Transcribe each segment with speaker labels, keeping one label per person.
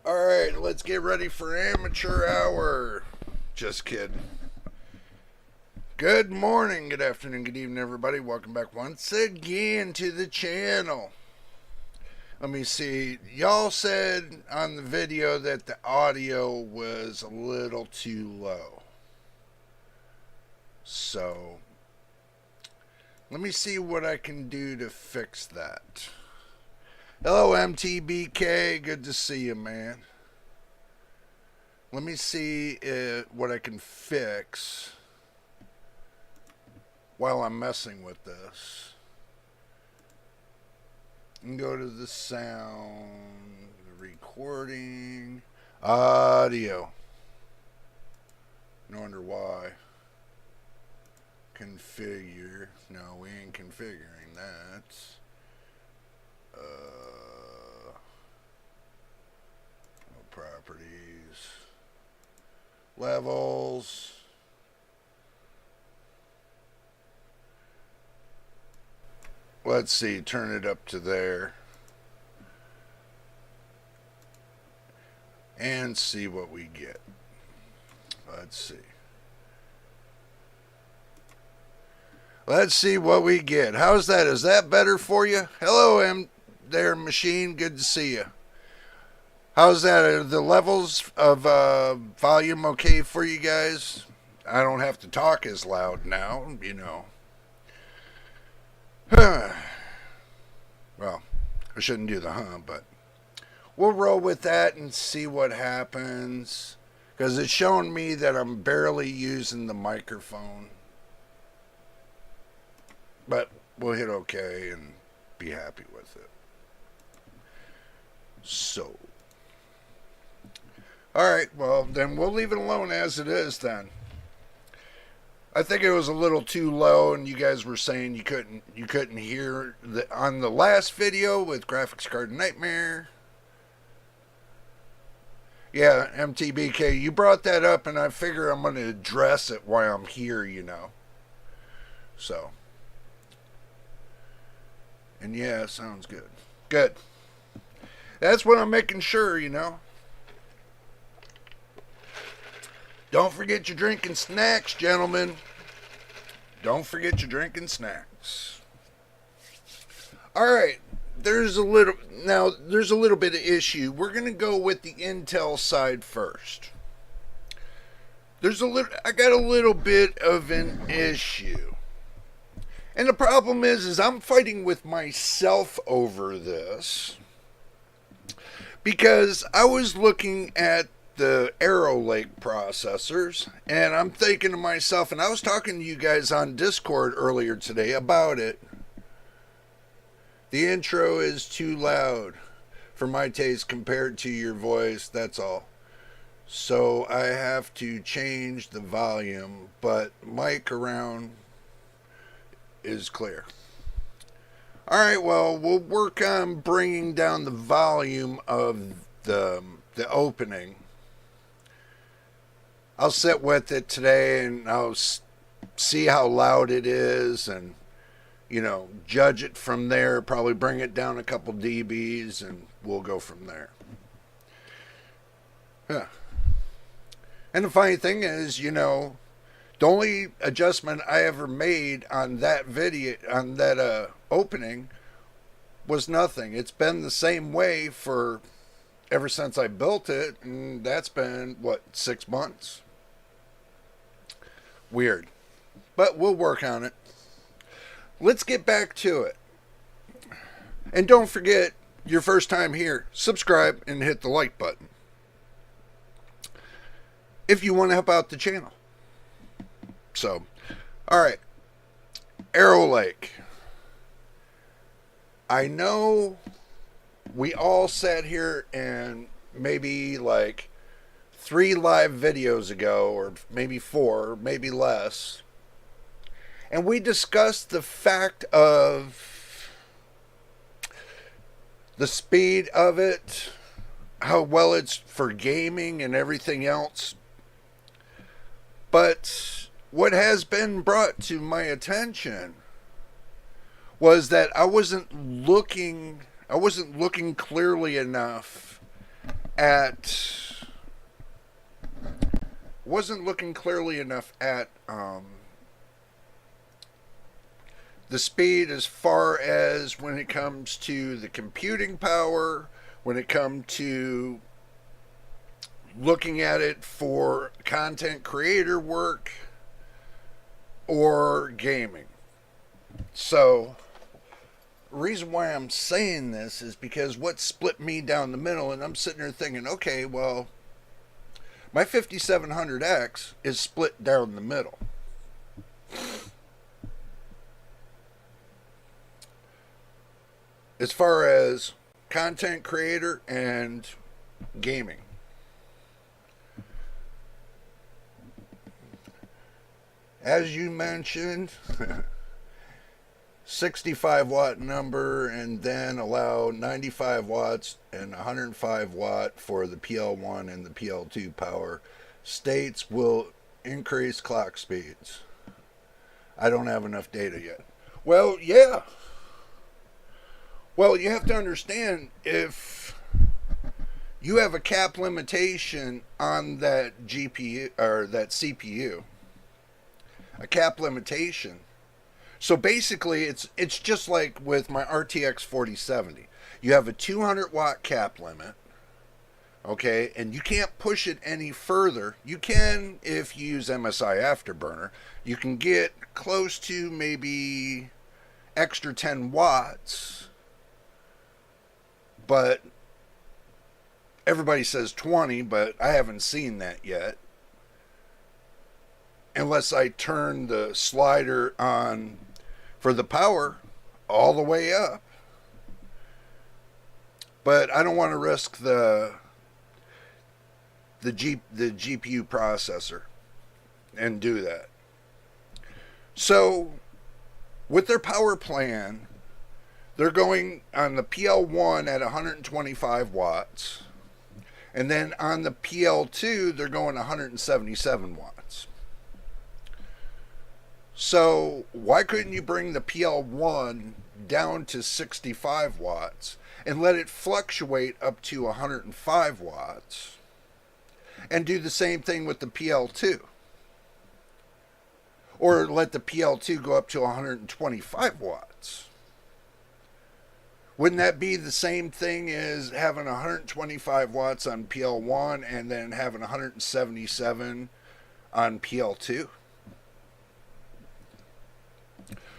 Speaker 1: Alright, let's get ready for amateur hour. Just kidding. Good morning, good afternoon, good evening, everybody. Welcome back once again to the channel. Let me see. Y'all said on the video that the audio was a little too low. So, let me see what I can do to fix that. Hello, MTBK. Good to see you, man. Let me see what I can fix while I'm messing with this. And go to the sound, the recording, audio. No wonder why. Configure. No, we ain't configuring that. Properties, levels, let's see, turn it up to there and see what we get. Let's see what we get. How's that? Is that better for you? Hello, there, machine. Good to see you. How's that? Are the levels of volume okay for you guys? I don't have to talk as loud now, you know. Well, I shouldn't do the but we'll roll with that and see what happens. Because it's showing me that I'm barely using the microphone. But we'll hit OK and be happy with it. So. Alright, well, then we'll leave it alone as it is then. I think it was a little too low, and you guys were saying you couldn't hear on the last video with Graphics Card Nightmare. Yeah, MTBK, you brought that up, and I figure I'm going to address it while I'm here, you know. So. And yeah, sounds good. Good. That's what I'm making sure, you know. Don't forget your drinking snacks, gentlemen. Don't forget your drinking snacks. Alright, there's a little bit of issue. We're going to go with the Intel side first. I got a little bit of an issue. And the problem is I'm fighting with myself over this. Because I was looking at the Arrow Lake processors, and I'm thinking to myself, and I was talking to you guys on Discord earlier today about it. The intro is too loud for my taste compared to your voice, that's all. So I have to change the volume, but mic around is clear. Alright, well, we'll work on bringing down the volume of the opening. I'll sit with it today and I'll see how loud it is and, you know, judge it from there. Probably bring it down a couple dBs and we'll go from there. Yeah. And the funny thing is, you know, the only adjustment I ever made on that video, on that opening, was nothing. It's been the same way for ever since I built it, and that's been, what, 6 months? Weird. But we'll work on it. Let's get back to it. And don't forget, your first time here, subscribe and hit the like button. If you want to help out the channel. So, alright. Arrow Lake. I know we all sat here and maybe like 3 live videos ago, or maybe 4, or maybe less, and we discussed the fact of the speed of it, how well it's for gaming and everything else. But what has been brought to my attention was that I wasn't looking clearly enough at, wasn't looking clearly enough at the speed as far as when it comes to the computing power, when it comes to looking at it for content creator work or gaming. So, the reason why I'm saying this is because what split me down the middle, and I'm sitting there thinking, okay, well, my 5700X is split down the middle. As far as content creator and gaming. As you mentioned, 65 watt number, and then allow 95 watts and 105 watt for the PL1 and the PL2 power. States will increase clock speeds. I don't have enough data yet. Well, yeah. Well, you have to understand, if you have a cap limitation on that GPU or that CPU, a cap limitation. So basically, it's just like with my RTX 4070. You have a 200 watt cap limit, okay, and you can't push it any further. You can, if you use MSI Afterburner, you can get close to maybe extra 10 watts, but everybody says 20, but I haven't seen that yet. Unless I turn the slider on for the power all the way up. But I don't want to risk the GPU processor and do that. So with their power plan, they're going on the PL1 at 125 watts, and then on the PL2 they're going 177 watts. So why couldn't you bring the PL1 down to 65 watts and let it fluctuate up to 105 watts and do the same thing with the PL2? Or let the PL2 go up to 125 watts. Wouldn't that be the same thing as having 125 watts on PL1 and then having 177 on PL2?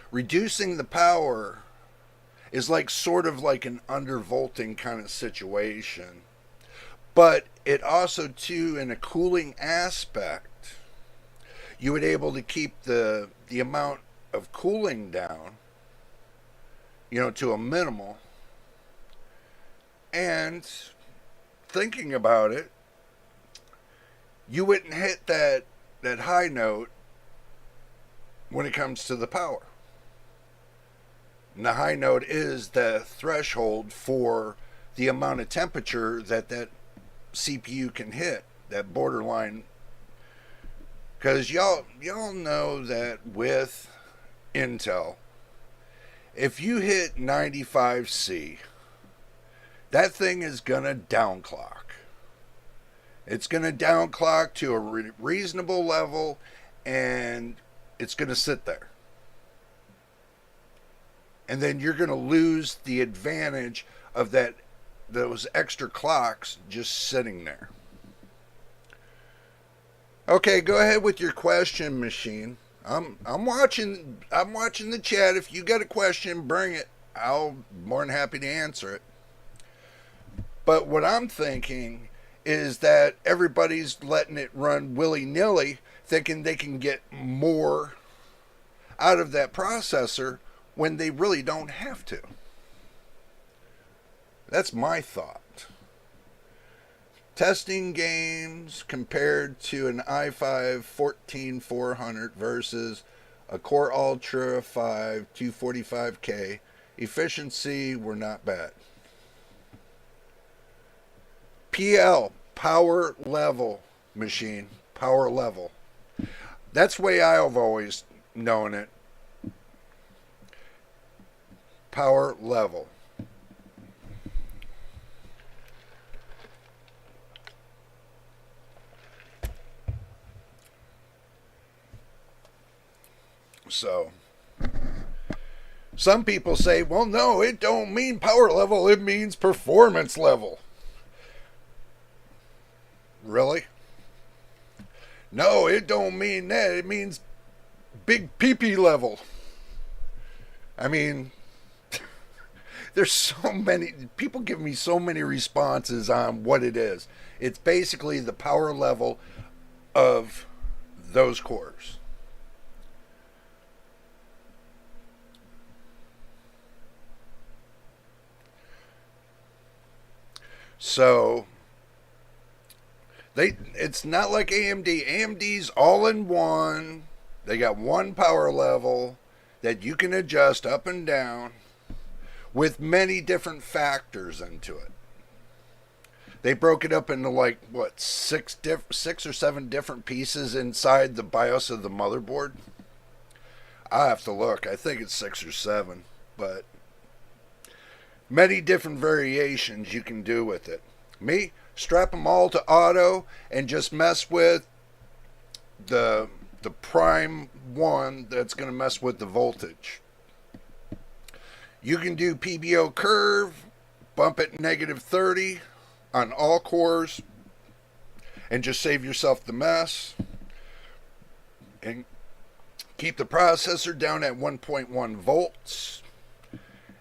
Speaker 1: Reducing the power is like sort of like an undervolting kind of situation. But it also, too, in a cooling aspect, you would able to keep the amount of cooling down, to a minimal. And thinking about it, you wouldn't hit that high note when it comes to the power. And the high note is the threshold for the amount of temperature that CPU can hit, that borderline. Because y'all know that with Intel, if you hit 95C, that thing is going to downclock. It's going to downclock to a reasonable level, and it's going to sit there. And then you're going to lose the advantage of those extra clocks just sitting there. Okay, go ahead with your question, machine. I'm watching the chat. If you got a question, bring it. I'll be more than happy to answer it. But what I'm thinking is that everybody's letting it run willy-nilly, thinking they can get more out of that processor when they really don't have to. That's my thought. Testing games compared to an i5 14400 versus a Core Ultra 5 245K. Efficiency were not bad. PL, power level machine. Power level. That's the way I've always known it. Power level. So some people say, well, no, it don't mean power level, it means performance level. Really? No, it don't mean that. It means big PP level. I mean, there's so many people give me so many responses on what it is. It's basically the power level of those cores. So it's not like AMD. AMD's all in one. They got one power level that you can adjust up and down with many different factors into it. They broke it up into like what six or seven different pieces inside the BIOS of the motherboard. I have to look. I think it's 6 or 7, but many different variations you can do with it. Me, strap them all to auto and just mess with the prime one that's going to mess with the voltage. You can do PBO curve, bump it -30 on all cores, and just save yourself the mess. And keep the processor down at 1.1 volts.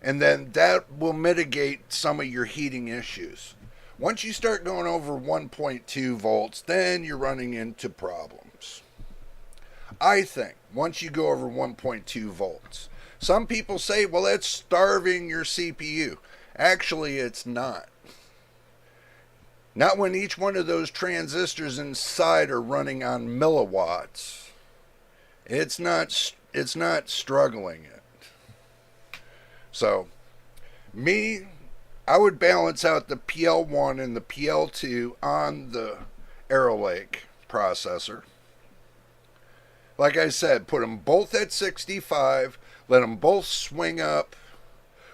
Speaker 1: And then that will mitigate some of your heating issues. Once you start going over 1.2 volts, then you're running into problems. I think once you go over 1.2 volts. Some people say, well, that's starving your CPU. Actually, it's not. Not when each one of those transistors inside are running on milliwatts. It's not struggling it. So, me, I would balance out the PL1 and the PL2 on the Arrow Lake processor. Like I said, put them both at 65, let them both swing up,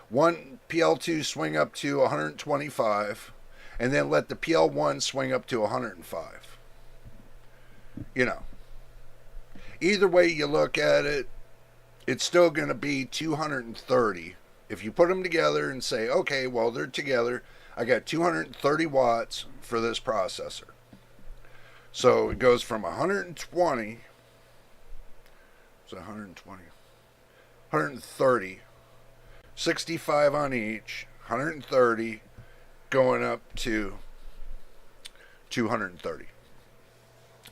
Speaker 1: one PL2 swing up to 125, and then let the PL1 swing up to 105. You know, either way you look at it, it's still going to be 230. If you put them together and say, okay, well, they're together, I got 230 watts for this processor. So it goes from 120, so 130, 65 on each, 130, going up to 230.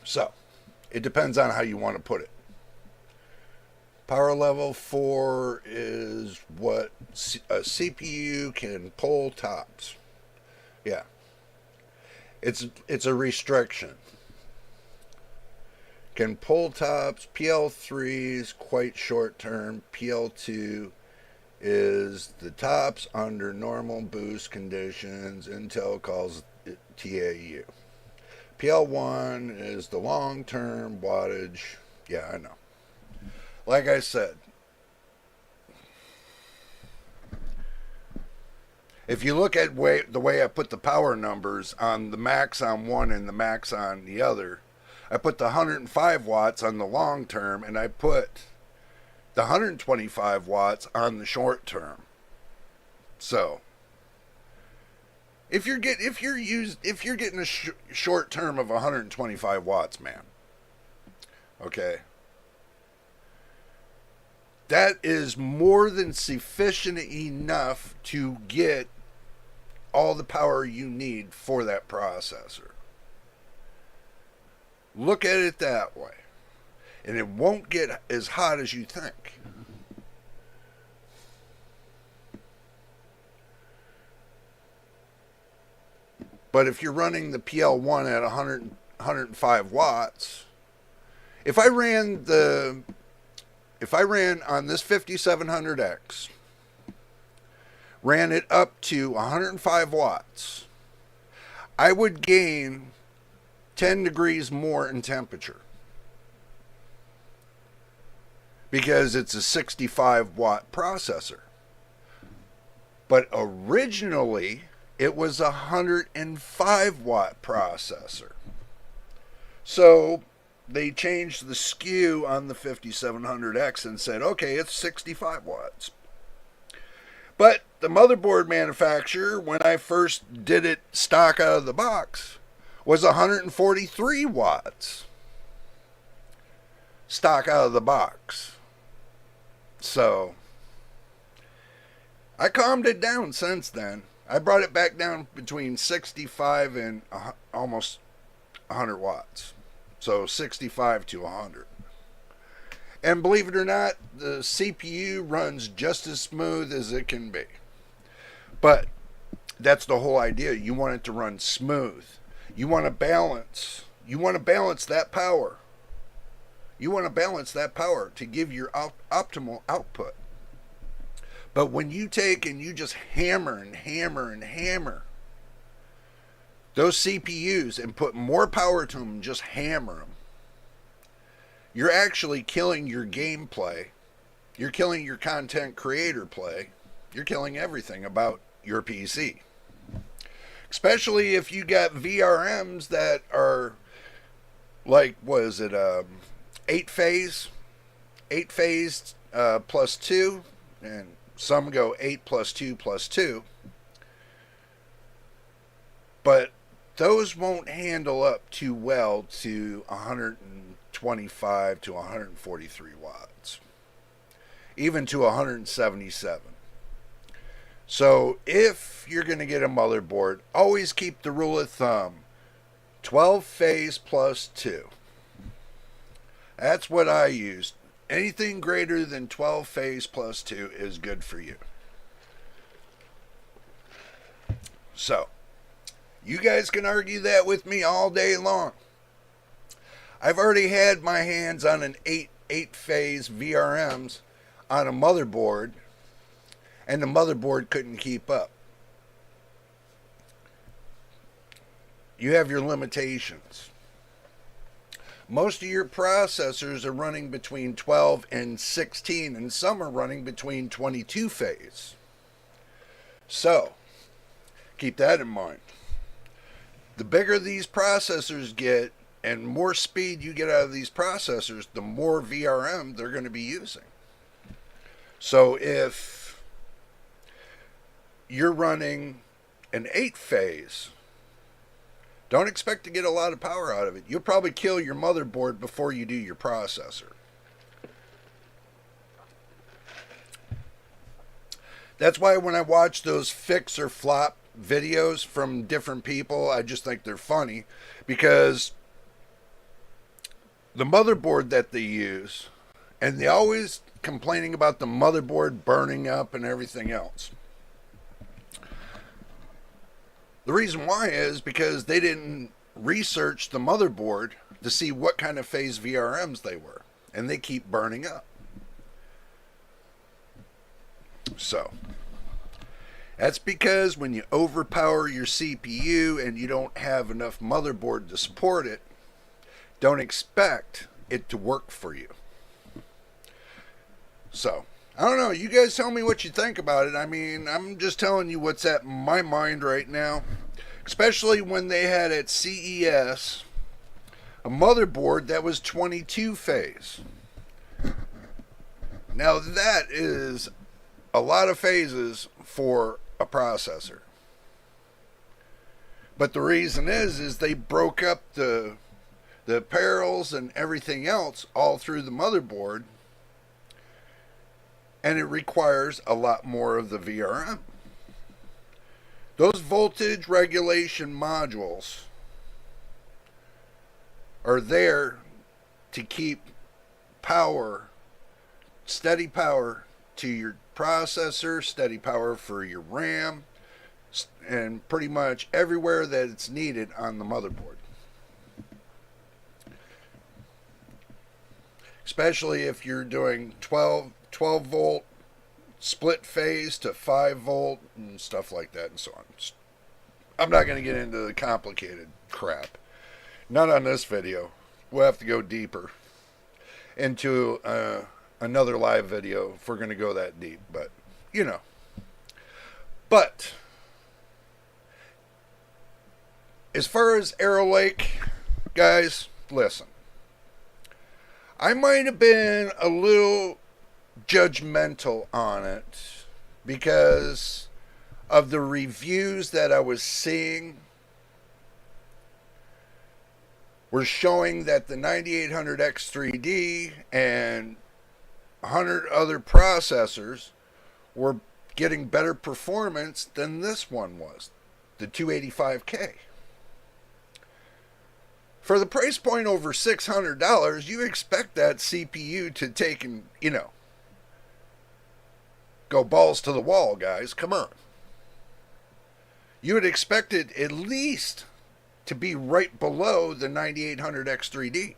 Speaker 1: So it depends on how you want to put it. Power level 4 is what a CPU can pull tops. Yeah. It's a restriction. Can pull tops. PL3 is quite short term. PL2 is the tops under normal boost conditions. Intel calls it TAU. PL1 is the long term wattage. Yeah, I know. Like I said, if you look at the way I put the power numbers on the max on one and the max on the other, I put the 105 watts on the long term and I put the 125 watts on the short term. So, if you're getting a short term of 125 watts, man, okay, that is more than sufficient enough to get all the power you need for that processor. Look at it that way. And it won't get as hot as you think. But if you're running the PL1 at 105 watts, if I ran on this 5700X, ran it up to 105 watts, I would gain 10 degrees more in temperature. Because it's a 65 watt processor. But originally, it was a 105 watt processor. So, they changed the skew on the 5700X and said, okay, it's 65 watts. But the motherboard manufacturer, when I first did it stock out of the box, was 143 watts. Stock out of the box. So, I calmed it down since then. I brought it back down between 65 and almost 100 watts. So 65 to 100. And believe it or not, the CPU runs just as smooth as it can be. But that's the whole idea. You want it to run smooth. You want to balance. You want to balance that power. You want to balance that power to give your optimal output. But when you take and you just hammer and hammer and hammer those CPUs and put more power to them and just hammer them, you're actually killing your gameplay. You're killing your content creator play. You're killing everything about your PC. Especially if you got VRMs that are like, what is it, 8-phase plus 2, and some go 8 plus 2 plus 2. But those won't handle up too well to 125 to 143 watts. Even to 177. So if you're going to get a motherboard, always keep the rule of thumb, 12 phase plus 2. That's what I used. Anything greater than 12 phase plus 2 is good for you. So, you guys can argue that with me all day long. I've already had my hands on an 8 phase VRMs on a motherboard, and the motherboard couldn't keep up. You have your limitations. Most of your processors are running between 12 and 16, and some are running between 22 phase. So, keep that in mind. The bigger these processors get and more speed you get out of these processors, the more VRM they're going to be using. So if you're running an 8 phase, don't expect to get a lot of power out of it. You'll probably kill your motherboard before you do your processor. That's why when I watch those fix or flop videos from different people, I just think they're funny, because the motherboard that they use, and they always complaining about the motherboard burning up and everything else. The reason why is because they didn't research the motherboard to see what kind of phase VRMs they were, and they keep burning up. So, that's because when you overpower your CPU and you don't have enough motherboard to support it, don't expect it to work for you. So, I don't know. You guys tell me what you think about it. I mean, I'm just telling you what's at my mind right now. Especially when they had at CES a motherboard that was 22 phase. Now that is a lot of phases for a processor. But the reason is they broke up the parallels and everything else all through the motherboard, and it requires a lot more of the VRM. Those voltage regulation modules are there to keep power, steady power to your processor, steady power for your RAM, and pretty much everywhere that it's needed on the motherboard. Especially if you're doing 12 volt split phase to 5 volt and stuff like that and so on. I'm not going to get into the complicated crap. Not on this video. We'll have to go deeper into another live video if we're going to go that deep. But, you know. But, as far as Arrow Lake, guys, listen. I might have been a little judgmental on it because of the reviews that I was seeing were showing that the 9800X3D and 100 other processors were getting better performance than this one was, the 285K. For the price point over $600, you expect that CPU to take and, go balls to the wall, guys. Come on. You would expect it at least to be right below the 9800X3D,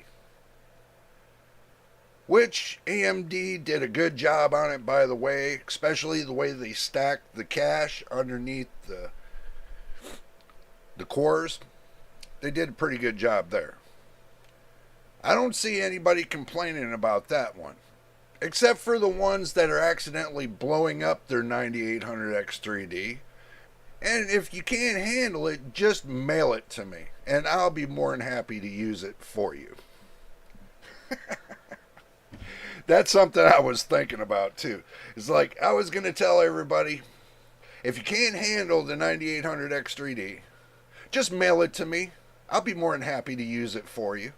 Speaker 1: which AMD did a good job on it, by the way, especially the way they stacked the cache underneath the cores. They did a pretty good job there. I don't see anybody complaining about that one, except for the ones that are accidentally blowing up their 9800X3D. And if you can't handle it, just mail it to me, and I'll be more than happy to use it for you. That's something I was thinking about too. It's like I was going to tell everybody, if you can't handle the 9800X3D, just mail it to me. I'll be more than happy to use it for you.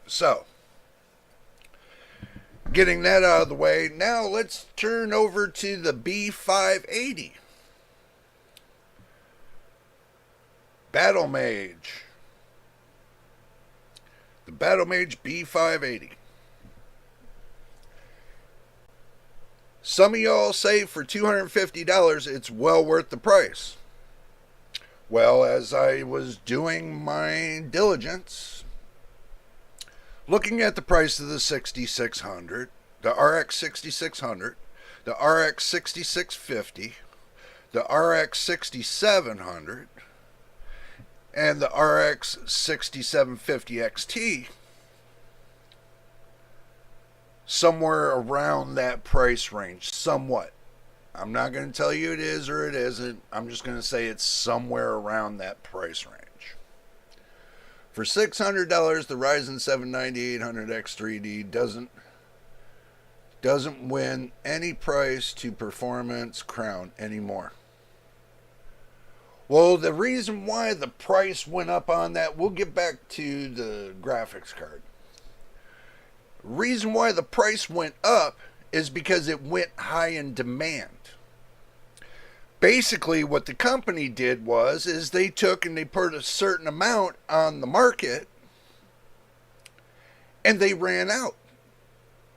Speaker 1: So, getting that out of the way, now let's turn over to the B580. Battle Mage. The Battle Mage B580. Some of y'all say for $250 it's well worth the price. Well, as I was doing my diligence, looking at the price of the 6600, the RX 6600, the RX 6650, the RX 6700, and the RX 6750 XT, somewhere around that price range, somewhat. I'm not going to tell you it is or it isn't. I'm just going to say it's somewhere around that price range. For $600, the Ryzen 7 9800X3D doesn't win any price to performance crown anymore. Well, the reason why the price went up on that, we'll get back to the graphics card. The reason why the price went up is because it went high in demand. Basically, what the company did is they took and they put a certain amount on the market and they ran out.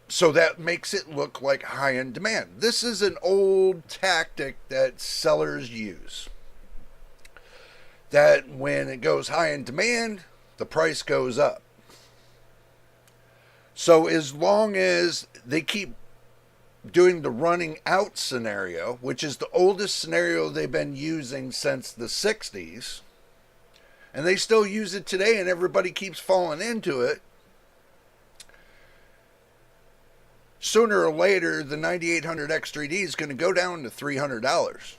Speaker 1: So that makes it look like high in demand. This is an old tactic that sellers use. That when it goes high in demand, the price goes up. So as long as they keep doing the running out scenario, which is the oldest scenario they've been using since the 60s, and they still use it today and everybody keeps falling into it, sooner or later the 9800X3D is going to go down to $300.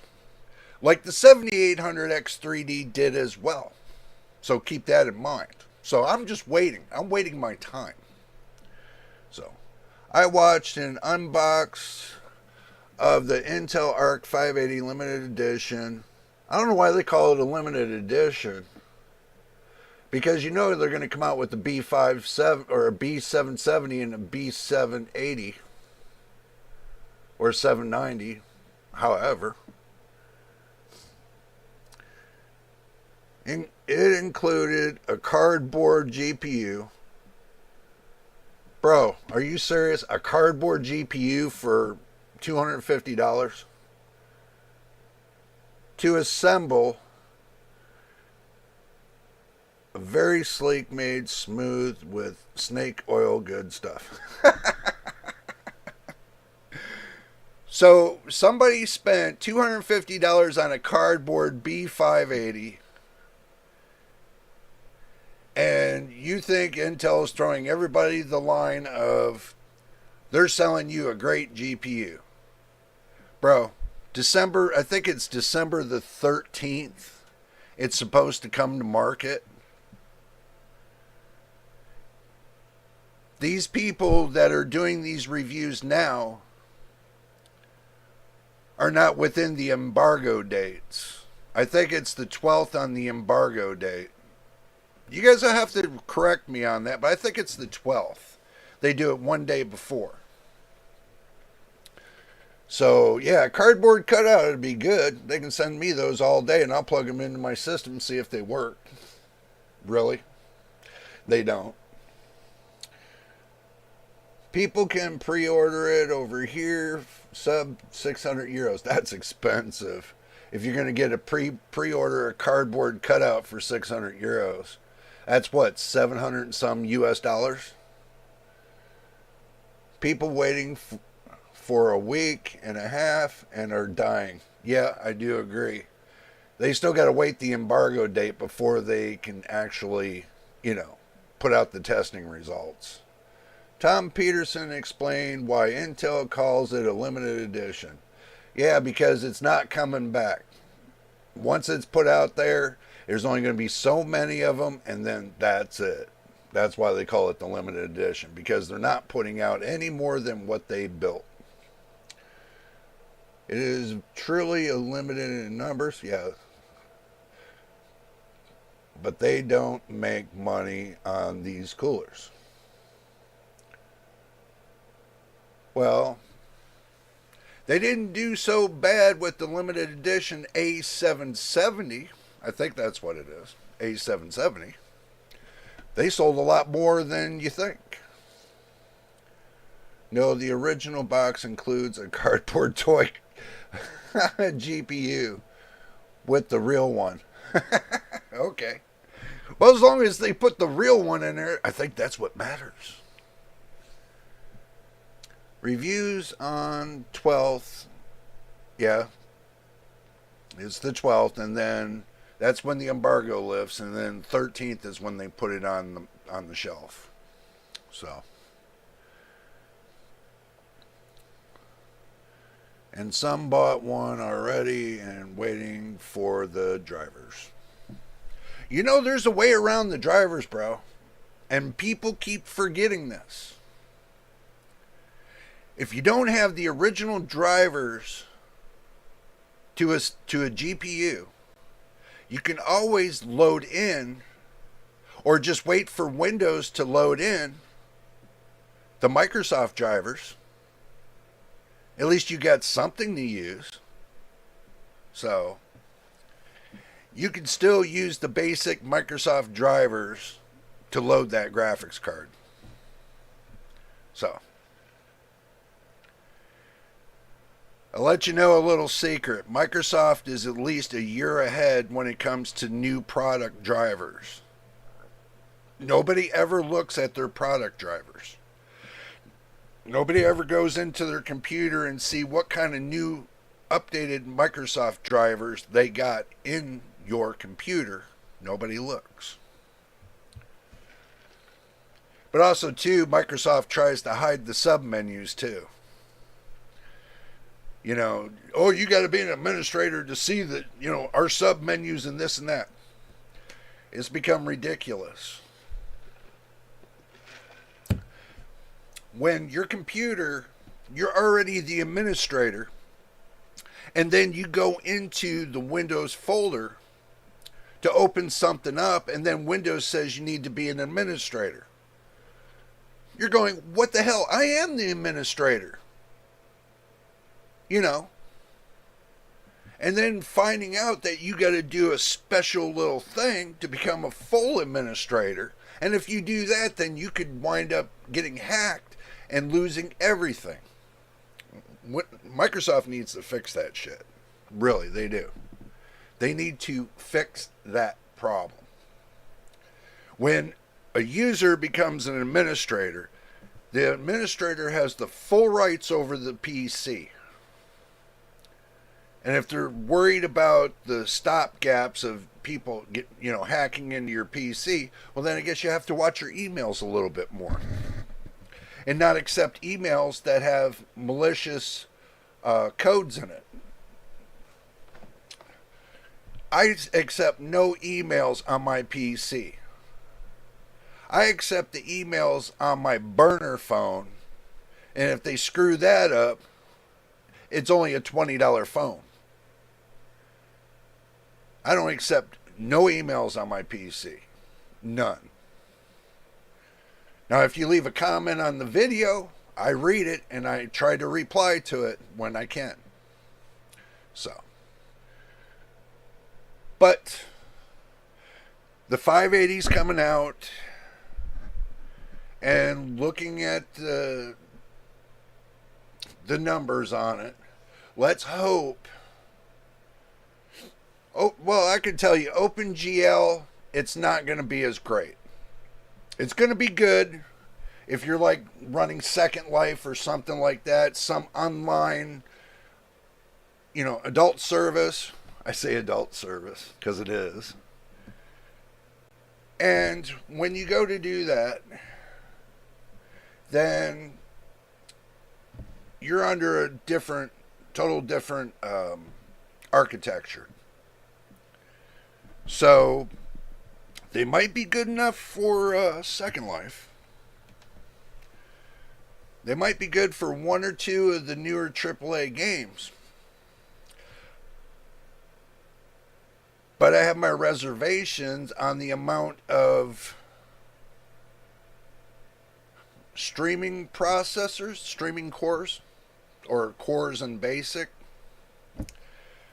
Speaker 1: Like the 7800X3D did as well. So keep that in mind. So I'm just waiting. I'm waiting my time. So I watched an unbox of the Intel Arc 580 limited edition. I don't know why they call it a limited edition. Because they're going to come out with the B57 or a B770 and a B780 or 790, however. It included a cardboard GPU. Bro, are you serious? A cardboard GPU for $250? To assemble a very sleek made, smooth, with snake oil good stuff. So somebody spent $250 on a cardboard B580, and you think Intel is throwing everybody the line of they're selling you a great GPU. Bro, I think it's December the 13th, it's supposed to come to market. These people that are doing these reviews now are not within the embargo dates. I think it's the 12th on the embargo date. You guys will have to correct me on that, but I think it's the 12th. They do it one day before. So, yeah, cardboard cutout would be good. They can send me those all day, and I'll plug them into my system and see if they work. Really? They don't. People can pre-order it over here, sub 600 euros. That's expensive. If you're going to get a pre-order a cardboard cutout for 600 euros, that's what, 700 and some US dollars? People waiting for a week and a half and are dying. Yeah, I do agree. They still got to wait the embargo date before they can actually, put out the testing results. Tom Peterson explained why Intel calls it a limited edition. Yeah, because it's not coming back. Once it's put out there, there's only going to be so many of them, and then that's it. That's why they call it the limited edition, because they're not putting out any more than what they built. It is truly a limited in numbers, yeah. But they don't make money on these coolers. Well, they didn't do so bad with the limited edition A770. I think that's what it is. A770. They sold a lot more than you think. No, the original box includes a cardboard toy GPU with the real one. Okay. Well, as long as they put the real one in there, I think that's what matters. Reviews on 12th. Yeah. It's the 12th, and then that's when the embargo lifts, and then 13th is when they put it on the shelf. So. And some bought one already and waiting for the drivers. There's a way around the drivers, bro. And people keep forgetting this. If you don't have the original drivers to a GPU, you can always load in, or just wait for Windows to load in the Microsoft drivers. At least you got something to use. So, you can still use the basic Microsoft drivers to load that graphics card. So, I'll let you know a little secret. Microsoft is at least a year ahead when it comes to new product drivers. Nobody ever looks at their product drivers. Nobody ever goes into their computer and see what kind of new updated Microsoft drivers they got in your computer. Nobody looks. But also, too, Microsoft tries to hide the sub-menus, too. You got to be an administrator to see that, our sub-menus and this and that. It's become ridiculous. When your computer, you're already the administrator, and then you go into the Windows folder to open something up, and then Windows says you need to be an administrator. You're going, what the hell? I am the administrator. And then finding out that you got to do a special little thing to become a full administrator. And if you do that, then you could wind up getting hacked and losing everything. Microsoft needs to fix that shit. Really, they do. They need to fix that problem. When a user becomes an administrator, the administrator has the full rights over the PC. And if they're worried about the stop gaps of people hacking into your PC, well, then I guess you have to watch your emails a little bit more. And not accept emails that have malicious codes in it. I accept no emails on my PC. I accept the emails on my burner phone, and if they screw that up, it's only a $20 phone. I don't accept no emails on my PC. None. Now, if you leave a comment on the video, I read it and I try to reply to it when I can. So. But the 580's coming out, and looking at the numbers on it, let's hope. Oh, well, I can tell you, OpenGL, it's not going to be as great. It's going to be good if you're like running Second Life or something like that, some online, adult service. I say adult service because it is. And when you go to do that, then you're under a total different architecture. So they might be good enough for Second Life. They might be good for one or two of the newer AAA games. But I have my reservations on the amount of streaming processors, streaming cores, or cores in BASIC.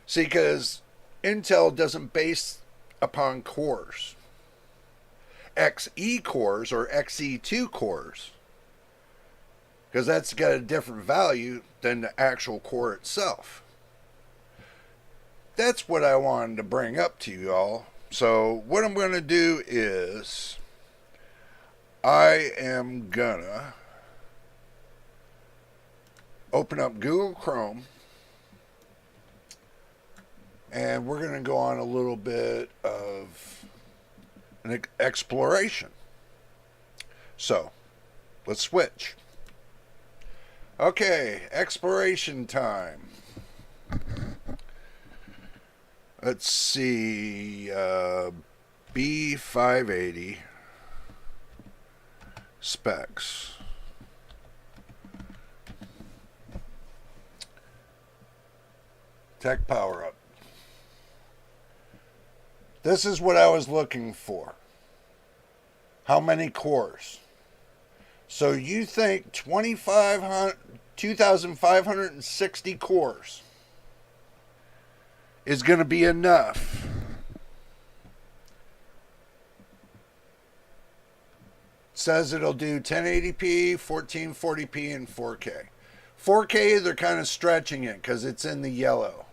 Speaker 1: See, because Intel doesn't base upon cores. XE cores or XE2 cores, because that's got a different value than the actual core itself. That's what I wanted to bring up to you all. So what I'm going to do is I am gonna open up Google Chrome, and we're going to go on a little bit of an exploration. So let's switch. Okay, exploration time. Let's see, B580 specs. Tech power up. This is what I was looking for. How many cores? So you think 2,560 cores is going to be enough says it'll do 1080p, 1440p, and 4K. 4K, they're kind of stretching it because it's in the yellow.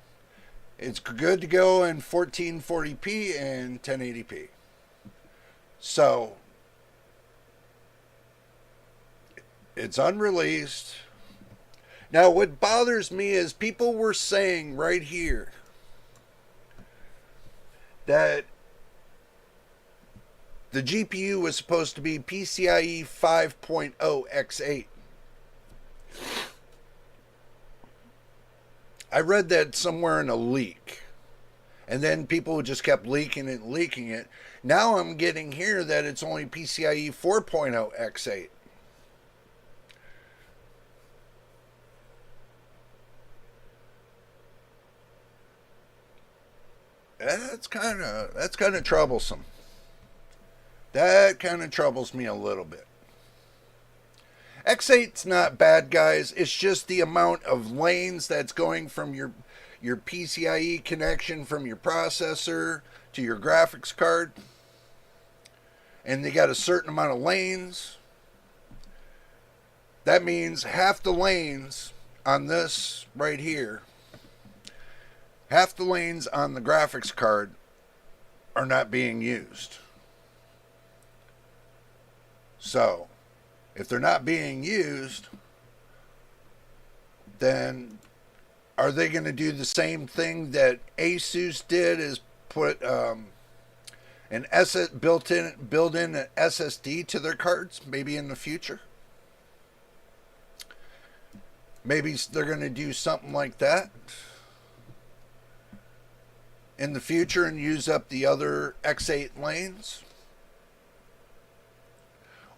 Speaker 1: It's good to go in 1440p and 1080p. So it's unreleased. Now, what bothers me is people were saying right here that the GPU was supposed to be PCIe 5.0 X8. I read that somewhere in a leak. And then people just kept leaking it. Now I'm getting here that it's only PCIe 4.0 X8. That's kind of troublesome. That kind of troubles me a little bit. X8's not bad, guys. It's just the amount of lanes that's going from your PCIe connection from your processor to your graphics card. And they got a certain amount of lanes. That means half the lanes on this right here, half the lanes on the graphics card are not being used. So, if they're not being used, then are they going to do the same thing that Asus did, is put build in an SSD to their cards, maybe in the future? Maybe they're going to do something like that. in the future and use up the other X8 lanes?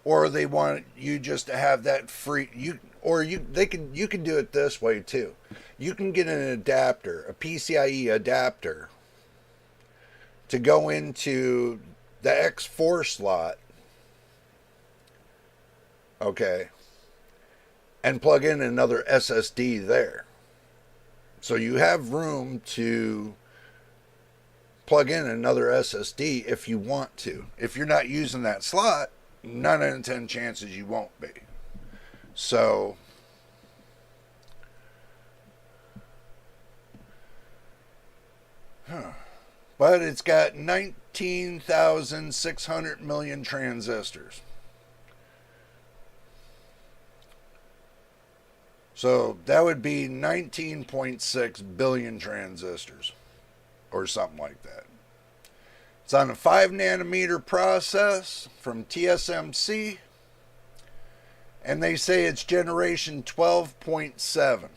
Speaker 1: Or they want you just to have that free, you can do it this way too. You can get an adapter, a PCIe adapter, to go into the X4 slot, okay, and plug in another SSD there. So you have room to plug in another SSD if you want to. If you're not using that slot, 9 out of 10 chances you won't be. So, but it's got 19,600 million transistors. So that would be 19.6 billion transistors or something like that. It's on a 5 nanometer process from TSMC, and they say it's generation 12.7.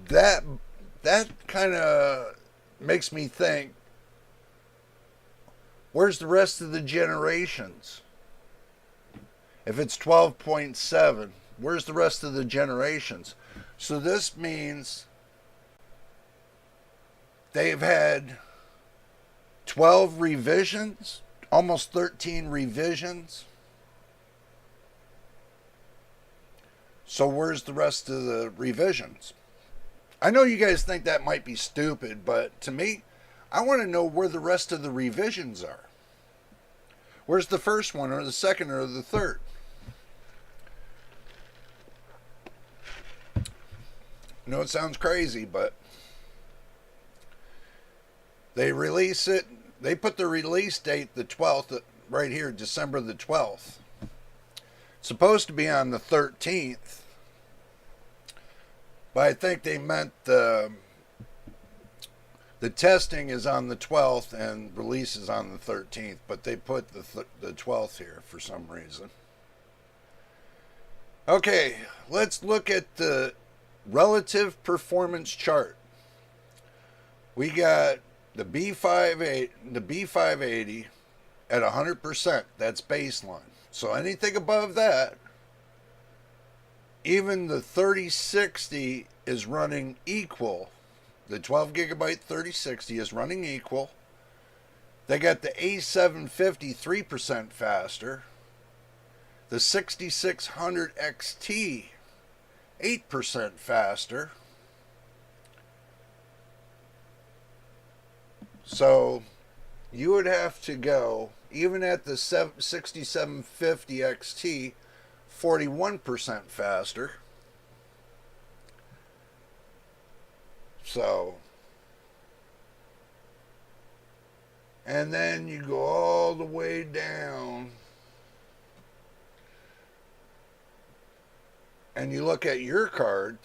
Speaker 1: That kind of makes me think, where's the rest of the generations? If it's 12.7, where's the rest of the generations? So this means they've had 12 revisions, almost 13 revisions. So where's the rest of the revisions? I know you guys think that might be stupid, but to me, I want to know where the rest of the revisions are. Where's the first one, or the second, or the third? I know it sounds crazy, but they release it. They put the release date the 12th, right here, December the 12th. It's supposed to be on the 13th. But I think they meant the testing is on the 12th and release is on the 13th. But they put the 12th here for some reason. Okay, let's look at the relative performance chart. We got the B580 at 100%. That's baseline. So anything above that, even the 3060 is running equal. The 12 gigabyte 3060 is running equal. They got the A750 3% faster. The 6600 XT 8% faster. So you would have to go, even at the 6750 XT, 41% faster. So, and then you go all the way down and you look at your card,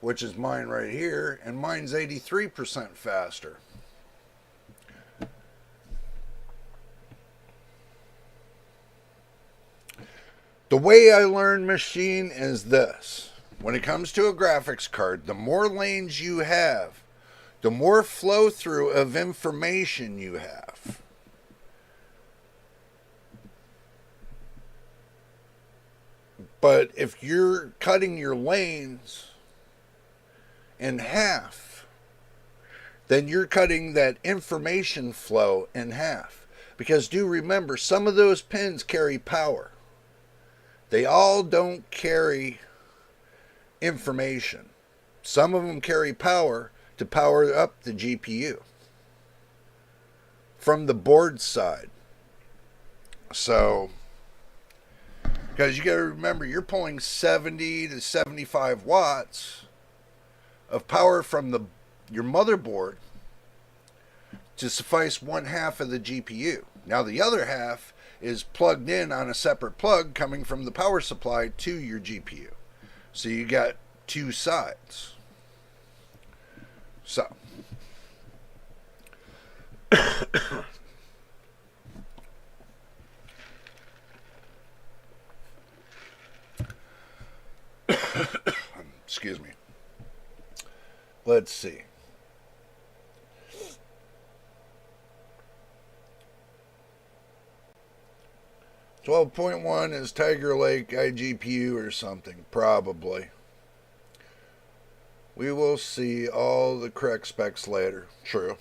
Speaker 1: which is mine right here, and mine's 83% faster. The way I learn machine is this. When it comes to a graphics card, the more lanes you have, the more flow through of information you have. But if you're cutting your lanes in half, then you're cutting that information flow in half. Because do remember, some of those pins carry power. They all don't carry information. Some of them carry power to power up the GPU from the board side. So, because you got to remember, you're pulling 70 to 75 watts of power from your motherboard to suffice one half of the GPU. Now the other half is plugged in on a separate plug coming from the power supply to your GPU. So you got two sides. So Let's see. 12.1 is Tiger Lake iGPU or something, probably. We will see all the correct specs later. True.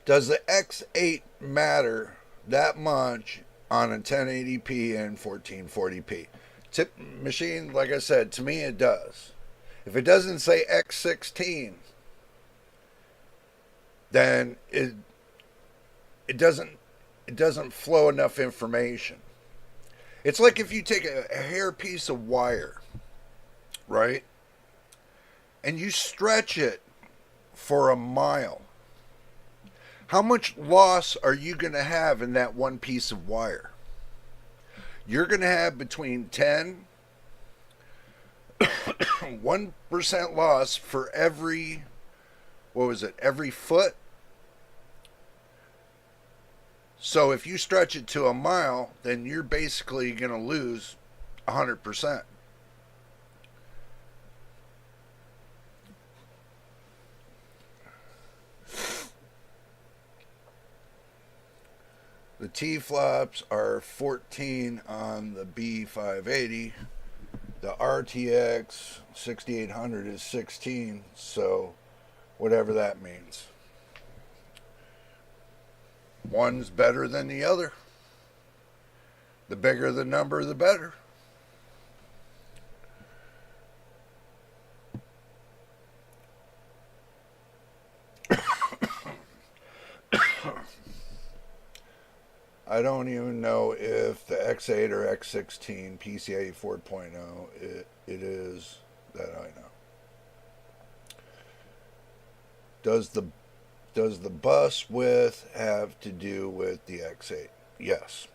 Speaker 1: Does the X8 matter that much on a 1080p and 1440p? Tip machine, like I said, to me it does. If it doesn't say X16, then it doesn't flow enough information. It's like if you take a hair piece of wire, right? And you stretch it for a mile. How much loss are you going to have in that one piece of wire? You're going to have between 10 1% loss for every, what was it, every foot? So if you stretch it to a mile, then you're basically going to lose 100%. The T-flops are 14 on the B580. The RTX 6800 is 16, so whatever that means. One's better than the other. The bigger the number, the better. I don't even know if the X8 or X16 PCIe 4.0 it is that I know. Does the bus width have to do with the X8? Yes.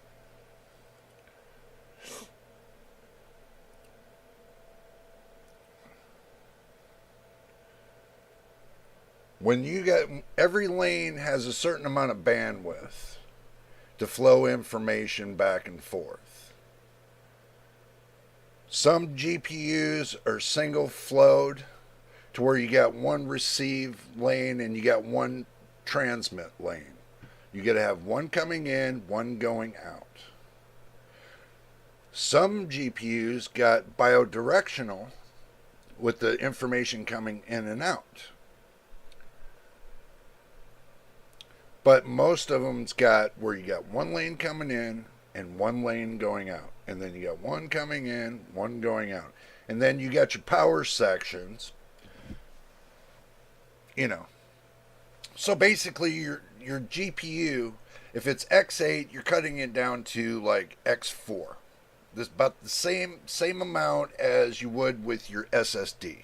Speaker 1: When you get, every lane has a certain amount of bandwidth to flow information back and forth. Some GPUs are single flowed to where you got one receive lane and you got one transmit lane. You got to have one coming in, one going out. Some GPUs got bidirectional with the information coming in and out. But most of them's got where you got one lane coming in and one lane going out. And then you got one coming in, one going out. And then you got your power sections. You know. So basically your GPU, if it's X8, you're cutting it down to like X4. This about the same amount as you would with your SSD.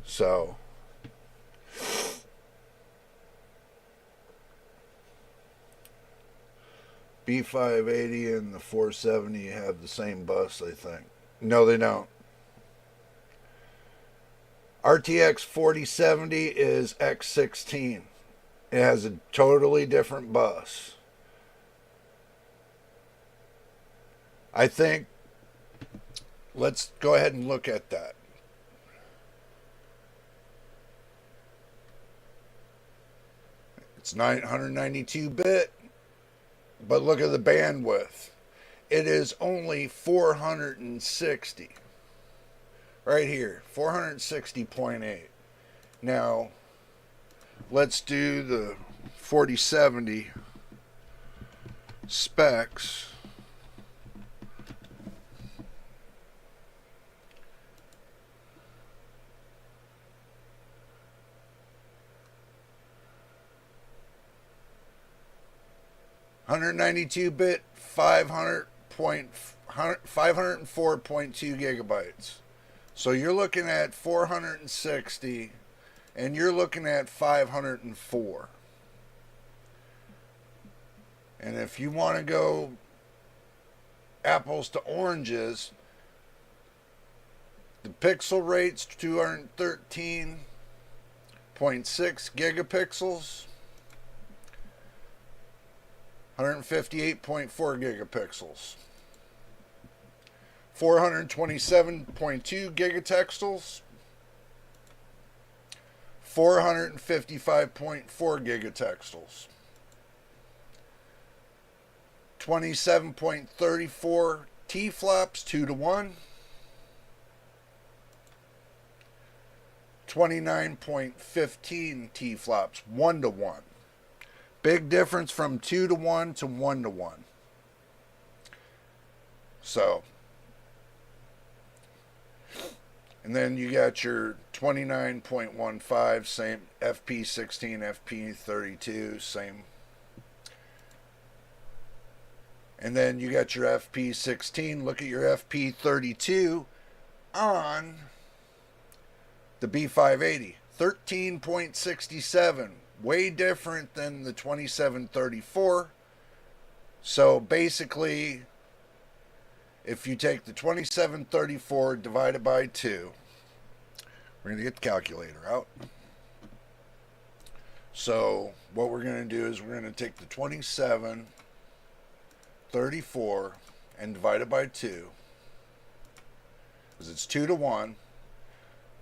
Speaker 1: So B580 and the 470 have the same bus, I think. No, they don't. RTX 4070 is X16. It has a totally different bus. I think, let's go ahead and look at that. It's 992-bit. But look at the bandwidth. It is only 460. Right here, 460.8. Now, let's do the 4070 specs. (192-bit) 504.2 gigabytes. So you're looking at 460 and you're looking at 504. And if you want to go apples to oranges, the pixel rate's 213.6 gigapixels. 158.4 gigapixels. 427.2 gigatextils. 455.4 gigatextiles. 27.34 T-flops 2 to 1. 29.15 T-flops 1 to 1. Big difference from 2 to 1 to 1 to 1. So, and then you got your 29.15, same FP16, FP32, same. And then you got your FP16. Look at your FP32 on the B580. 13.67. Way different than the 2734. So basically, if you take the 2734 divided by 2, we're going to get the calculator out. So what we're going to do is we're going to take the 2734 and divide it by 2, because it's 2 to 1.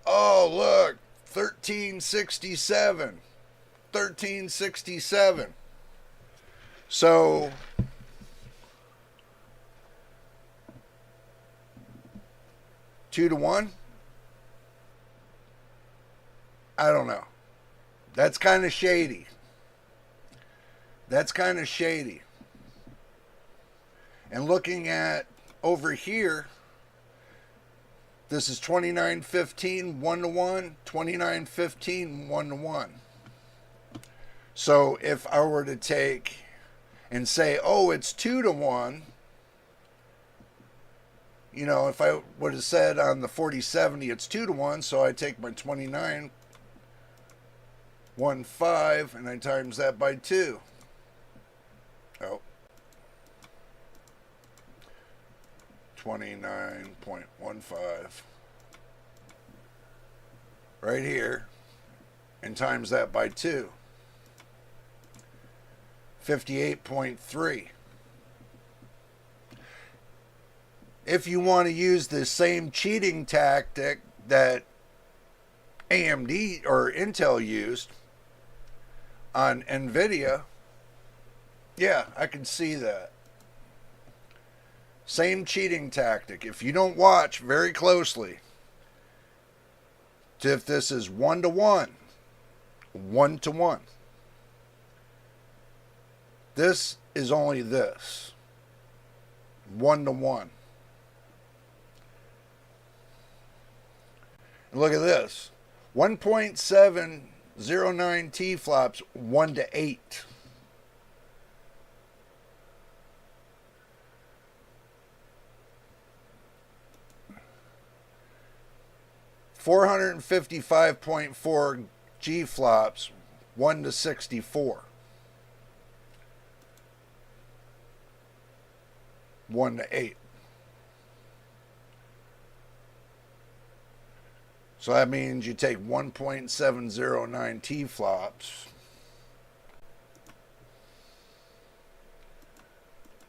Speaker 1: Oh, look, 1367. 1367. So two to 1. I don't know. That's kind of shady. That's kind of shady. And looking at over here, this is 2915 1 to 1, 2915 1 to 1. So if I were to take and say, oh, it's 2 to 1, you know, if I would have said on the 4070 it's 2 to 1, so I take my 29.15 and I times that by 2. Oh. 29.15 right here, and times that by 2. 58.3. If you want to use the same cheating tactic that AMD or Intel used on Nvidia, yeah, I can see that. Same cheating tactic. If you don't watch very closely, if this is 1 to 1, 1 to 1, this is only this, 1 to 1. And look at this, 1.709 T-flops, 1 to 8. $455.4 G-flops, 1 to 64. 1 to 8. So that means you take 1.709 T-flops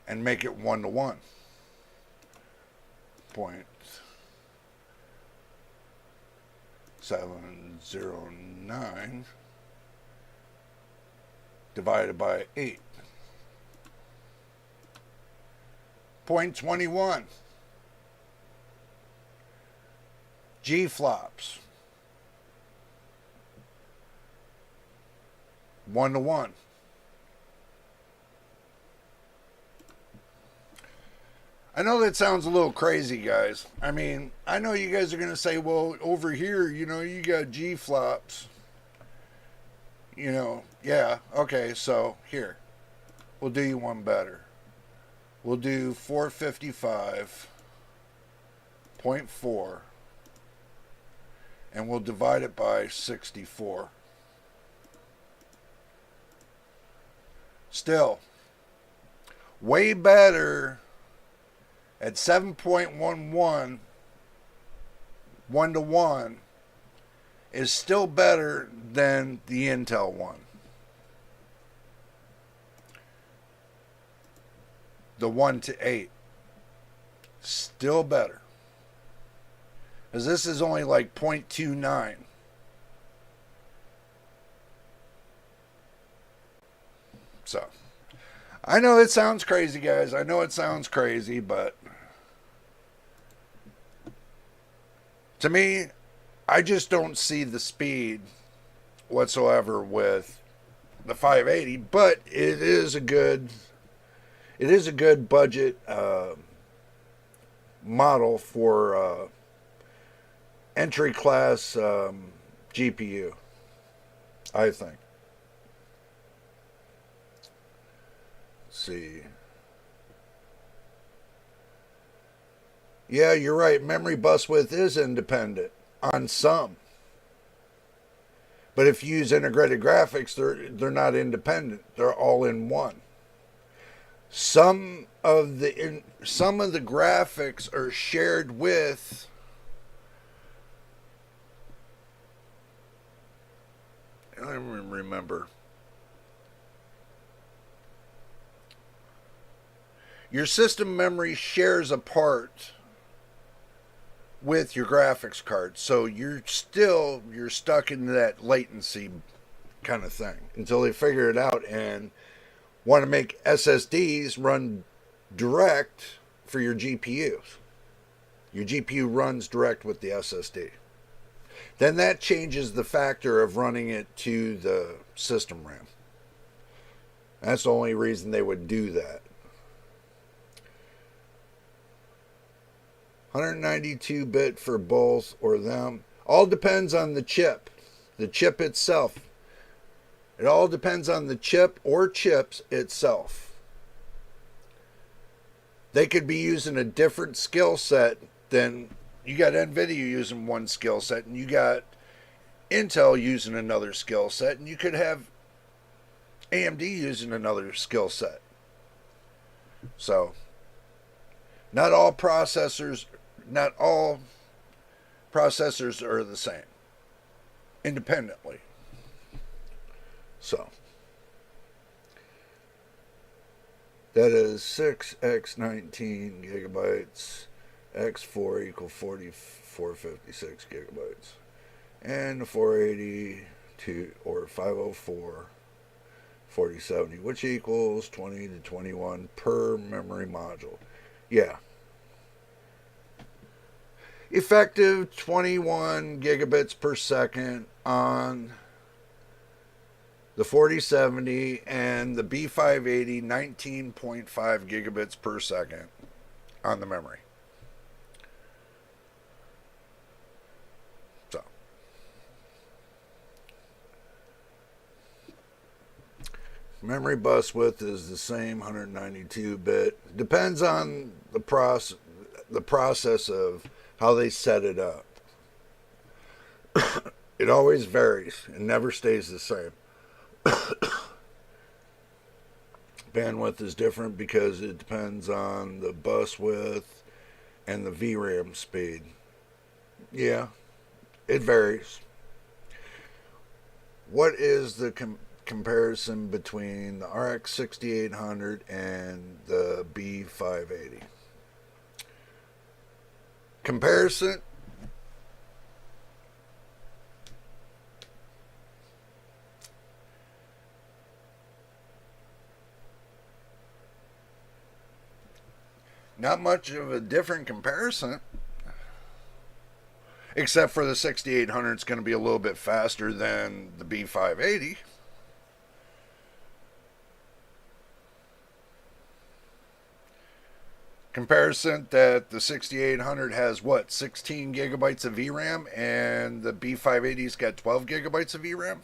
Speaker 1: and make it 1 to 1. 0.709 divided by 8. 0.21 G-flops, 1 to 1. I know that sounds a little crazy, guys. I mean, I know you guys are going to say, well, over here, you know, you got G-flops. You know, yeah, okay, so here. We'll do you one better. We'll do 455.4, and we'll divide it by 64. Still, way better at 7.11, 1 to 1, is still better than the Intel one. The 1 to 8. Still better. Because this is only like 0.29. So, I know it sounds crazy, guys. I know it sounds crazy, but to me, I just don't see the speed whatsoever with the 580. But it is a good budget model for entry class GPU, I think. Let's see. Yeah, you're right. Memory bus width is independent on some. But if you use integrated graphics, they're not independent. They're all in one. Some of the graphics are shared with I don't even remember. Your system memory shares a part with your graphics card, so you're stuck in that latency kind of thing until they figure it out and want to make SSDs run direct for your GPUs. Your GPU runs direct with the SSD. Then that changes the factor of running it to the system RAM. That's the only reason they would do that. 192-bit for both or them. All depends on the chip itself. It all depends on the chip or chips itself. They could be using a different skill set than you got Nvidia using one skill set, and you got Intel using another skill set, and you could have AMD using another skill set. So, not all processors are the same independently. So, that is 6x19 gigabytes, x4 equal 456 gigabytes, and the 482 or 504 4070, which equals 20 to 21 per memory module. Yeah. Effective 21 gigabits per second on the 4070 and the B580 19.5 gigabits per second on the memory. So, memory bus width is the same, 192-bit. Depends on the process of how they set it up. It always varies. It never stays the same. Bandwidth is different because it depends on the bus width and the VRAM speed. Yeah, it varies. What is the comparison between the RX 6800 and the B580? Comparison? Not much of a different comparison. Except for the 6800, it's going to be a little bit faster than the B580. Comparison that the 6800 has what, 16 gigabytes of VRAM, and the B580's got 12 gigabytes of VRAM.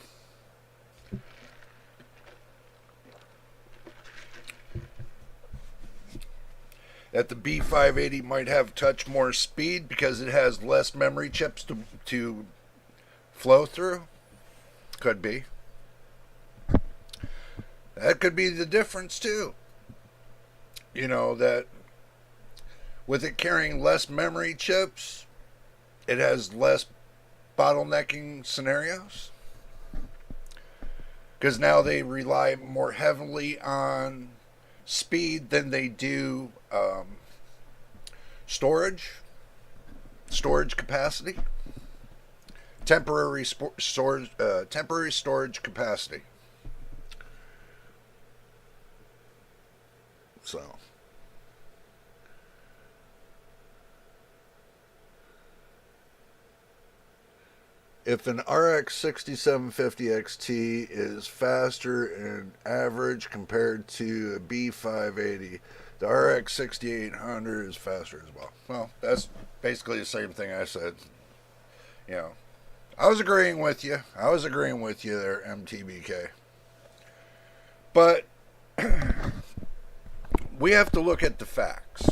Speaker 1: That the B580 might have a touch more speed because it has less memory chips to flow through. Could be. That could be the difference too. You know, that with it carrying less memory chips, it has less bottlenecking scenarios. Because now they rely more heavily on speed than they do storage capacity, temporary storage capacity. So, if an RX 6750 XT is faster in average compared to a B580, the RX 6800 is faster as well. Well, that's basically the same thing I said. You know, I was agreeing with you. I was agreeing with you there, MTBK. But we have to look at the facts.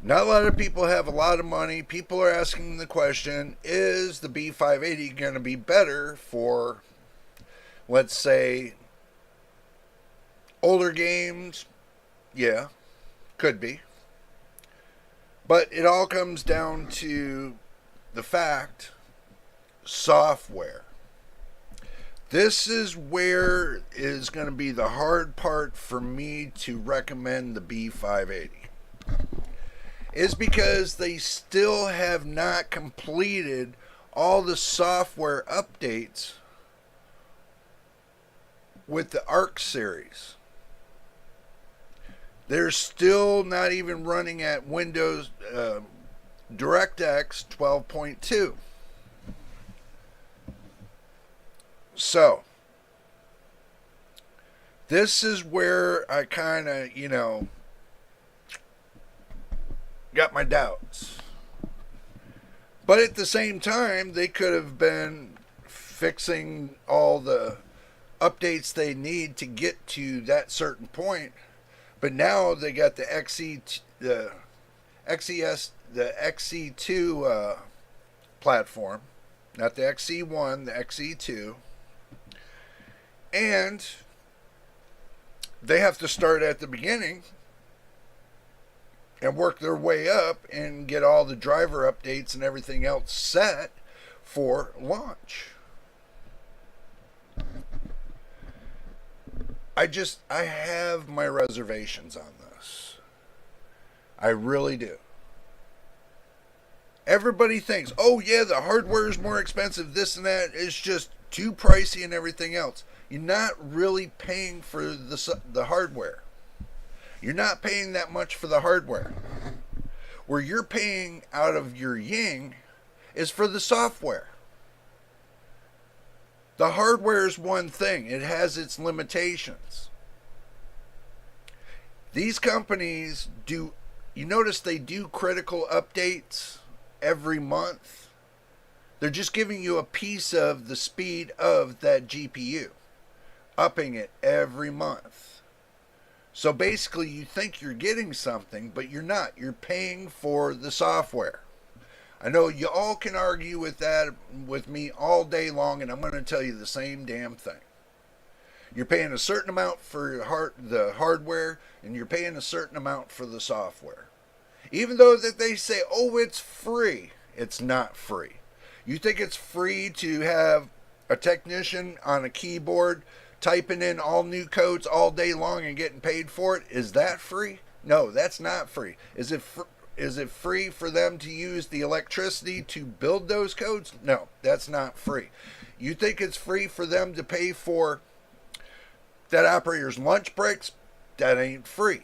Speaker 1: Not a lot of people have a lot of money. People are asking the question, is the B580 going to be better for, let's say, older games? Yeah, could be. But it all comes down to the fact, software. This is where is going to be the hard part for me to recommend the B580. Is because they still have not completed all the software updates with the ARC series. They're still not even running at Windows DirectX 12.2. So, this is where I kind of, got my doubts. But at the same time, they could have been fixing all the updates they need to get to that certain point. But now they got the XE2 platform, not the XE1, the XE2. And they have to start at the beginning and work their way up and get all the driver updates and everything else set for launch. I have my reservations on this. I really do. Everybody thinks, oh yeah, the hardware is more expensive, this and that. It's just too pricey and everything else. You're not really paying for the hardware. You're not paying that much for the hardware. Where you're paying out of your yin is for the software. The hardware is one thing. It has its limitations. These companies do, you notice they do critical updates every month. They're just giving you a piece of the speed of that GPU, upping it every month. So basically you think you're getting something, but you're not. You're paying for the software. I know you all can argue with that with me all day long, and I'm going to tell you the same damn thing. You're paying a certain amount for the hardware, and you're paying a certain amount for the software. Even though that they say, oh, it's free, it's not free. You think it's free to have a technician on a keyboard typing in all new codes all day long and getting paid for it? Is that free? No, that's not free. Is it free for them to use the electricity to build those codes? No, that's not free. You think it's free for them to pay for that operator's lunch breaks? That ain't free.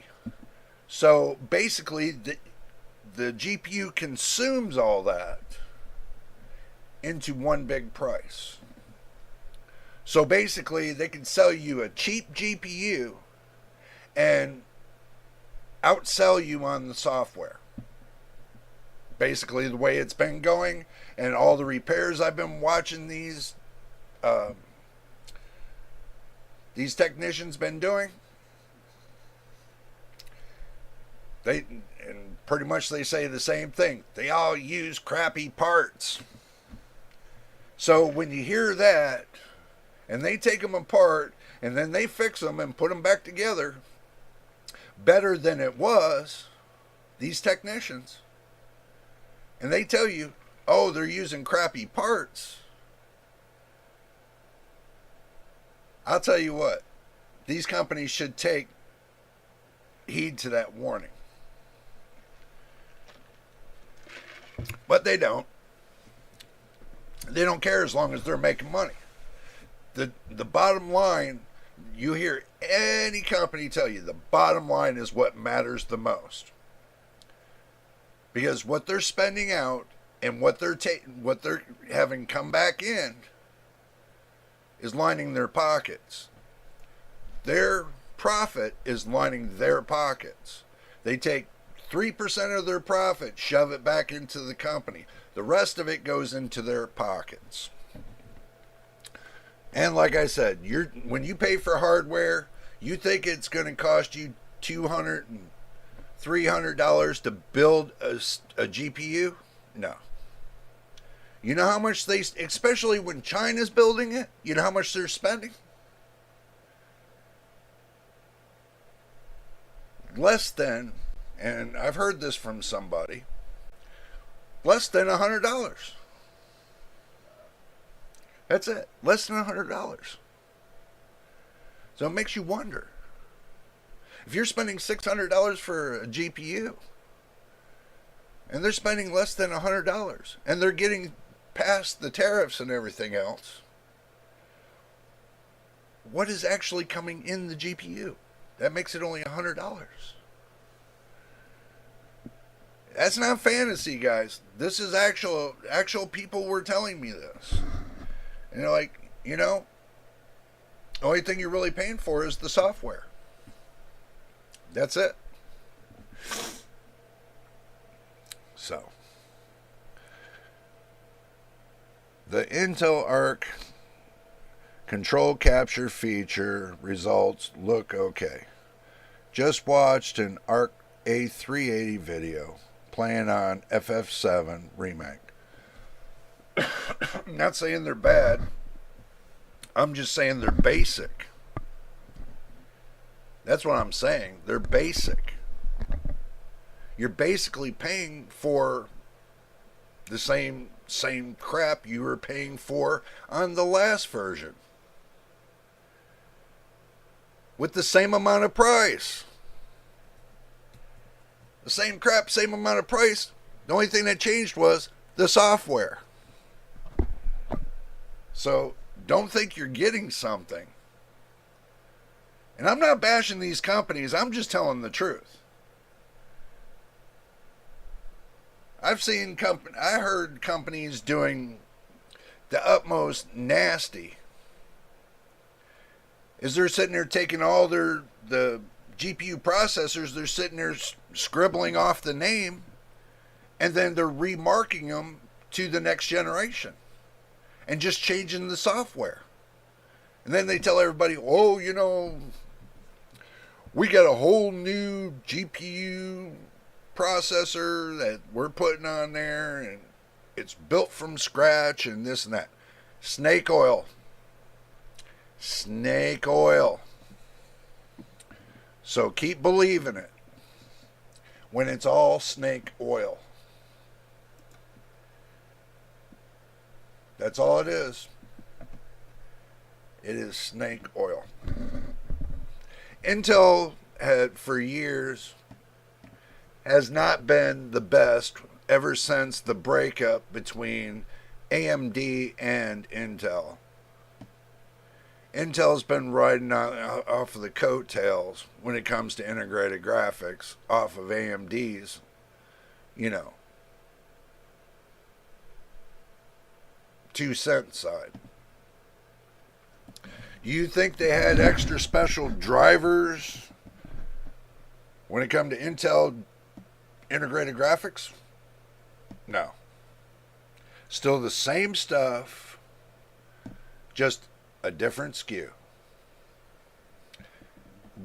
Speaker 1: So basically, the GPU consumes all that into one big price. So basically, they can sell you a cheap GPU and outsell you on the software. Basically, the way it's been going, and all the repairs I've been watching these technicians been doing, and pretty much they say the same thing. They all use crappy parts. So when you hear that, and they take them apart, and then they fix them and put them back together better than it was, these technicians, and they tell you, oh, they're using crappy parts, I'll tell you what, these companies should take heed to that warning. But they don't. They don't care as long as they're making money. The bottom line, You hear any company tell you the bottom line is what matters the most. Because what they're spending out and what they're having come back in is lining their pockets. Their profit is lining their pockets. They take 3% of their profit, shove it back into the company. The rest of it goes into their pockets. And like I said, when you pay for hardware, you think it's going to cost you $200 and $300 to build a GPU? No. You know how much they, especially when China's building it, you know how much they're spending? Less than, and I've heard this from somebody, less than $100. That's it. Less than $100. So it makes you wonder. If you're spending $600 for a GPU, and they're spending less than $100, and they're getting past the tariffs and everything else, what is actually coming in the GPU? That makes it only $100. That's not fantasy, guys. This is actual people were telling me this. And they're like, the only thing you're really paying for is the software. That's it. So, the Intel Arc control capture feature results look okay. Just watched an Arc A380 video playing on FF7 remake. I'm not saying they're bad. I'm just saying they're basic. That's what I'm saying. They're basic. You're basically paying for the same crap you were paying for on the last version. With the same amount of price. The same crap, same amount of price. The only thing that changed was the software. So don't think you're getting something. And I'm not bashing these companies. I'm just telling the truth. I heard companies doing the utmost nasty. Is they're sitting there taking all the GPU processors, they're sitting there scribbling off the name, and then they're remarking them to the next generation and just changing the software. And then they tell everybody, we got a whole new GPU processor that we're putting on there, and it's built from scratch and this and that. Snake oil. Snake oil. So keep believing it when it's all snake oil. That's all it is. It is snake oil. Intel had for years has not been the best ever since the breakup between AMD and Intel. Intel's been riding off of the coattails when it comes to integrated graphics off of AMD's, 2-cent side. You think they had extra special drivers when it come to Intel integrated graphics? No. Still the same stuff, just a different SKU.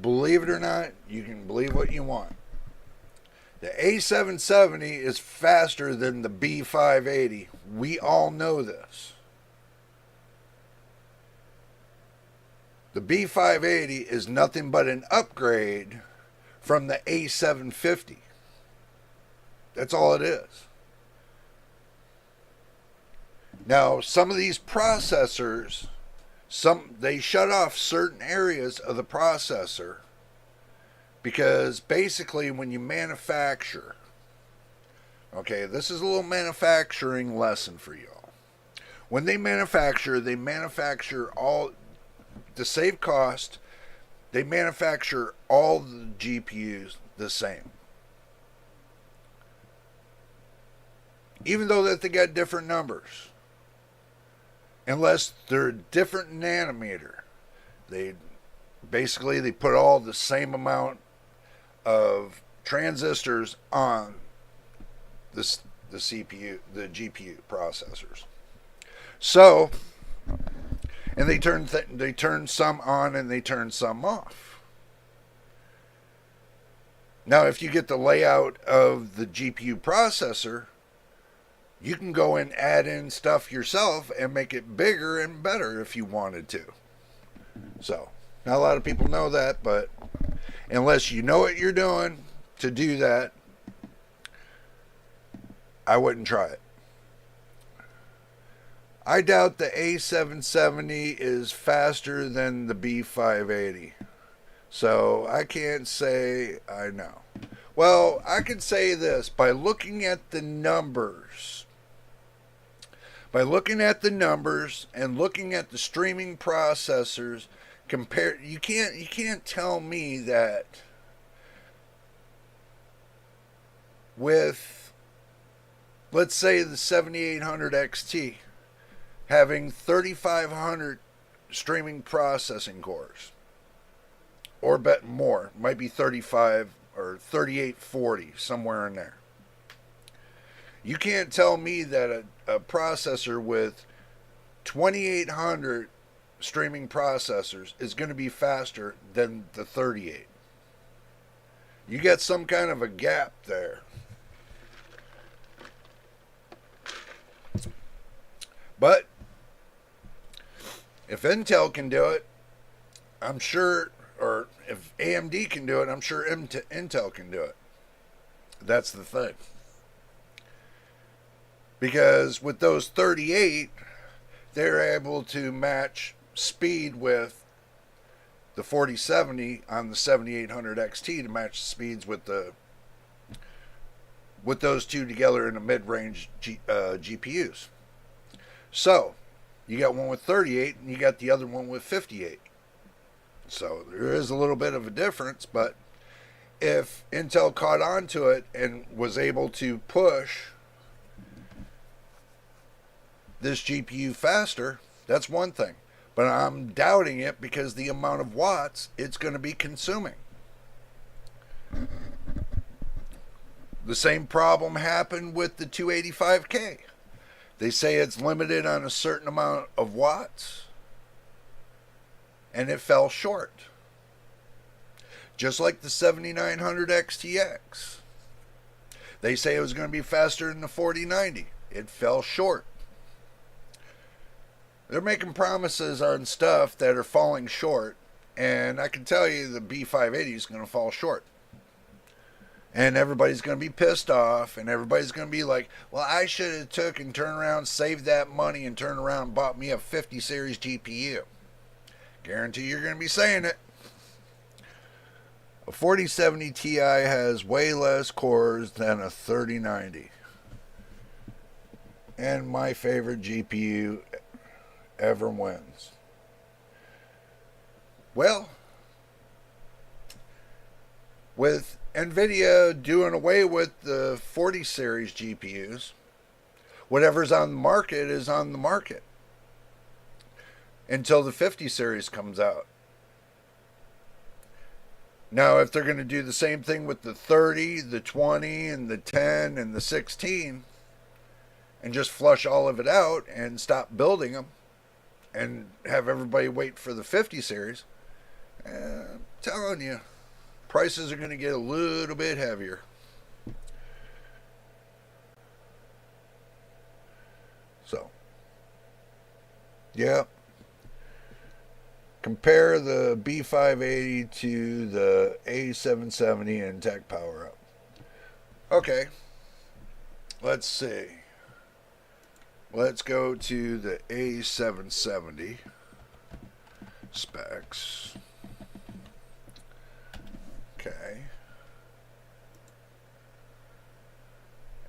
Speaker 1: Believe it or not, you can believe what you want. The A770 is faster than the B580. We all know this. The B580 is nothing but an upgrade from the A750. That's all it is. Now, some of these processors, they shut off certain areas of the processor because basically when you manufacture, okay, this is a little manufacturing lesson for y'all. When they manufacture all to save cost They manufacture all the GPUs the same. Even though that they got different numbers. Unless they're a different nanometer. They put all the same amount of transistors on the CPU, the GPU processors. So, and they turn some on and they turn some off. Now, if you get the layout of the GPU processor, you can go and add in stuff yourself and make it bigger and better if you wanted to. So, not a lot of people know that, but unless you know what you're doing to do that, I wouldn't try it. I doubt the A770 is faster than the B580. So I can't say I know. Well, I can say this by looking at the numbers. By looking at the numbers and looking at the streaming processors, you can't tell me that with, let's say, the 7800 XT having 3500 streaming processing cores, or bet more, might be 35 or 3840, somewhere in there. You can't tell me that a processor with 2800 streaming processors is going to be faster than the 38. You get some kind of a gap there. But if Intel can do it, I'm sure, or if AMD can do it, I'm sure Intel can do it. That's the thing. Because with those 38, they're able to match speed with the 4070 on the 7800 XT to match speeds with those two together in the mid-range GPUs. So, you got one with 38 and you got the other one with 58. So, there is a little bit of a difference, but if Intel caught on to it and was able to push this GPU faster, that's one thing. But I'm doubting it because the amount of watts it's going to be consuming. The same problem happened with the 285K. They say it's limited on a certain amount of watts, and it fell short. Just like the 7900 XTX. They say it was going to be faster than the 4090. It fell short. They're making promises on stuff that are falling short, and I can tell you the B580 is going to fall short. And everybody's going to be pissed off, and everybody's going to be like, well, I should have took and turned around, saved that money, and turned around and bought me a 50 series GPU. Guarantee you're going to be saying it. A 4070 Ti has way less cores than a 3090. And my favorite GPU ever wins. Well, with Nvidia doing away with the 40 series GPUs, whatever's on the market is on the market until the 50 series comes out. Now, if they're going to do the same thing with the 30, the 20, and the 10, and the 16, and just flush all of it out and stop building them and have everybody wait for the 50 series, I'm telling you, prices are going to get a little bit heavier. So, yeah. Compare the B580 to the A770 and Tech Power Up. Okay. Let's see. Let's go to the A770 specs. Okay.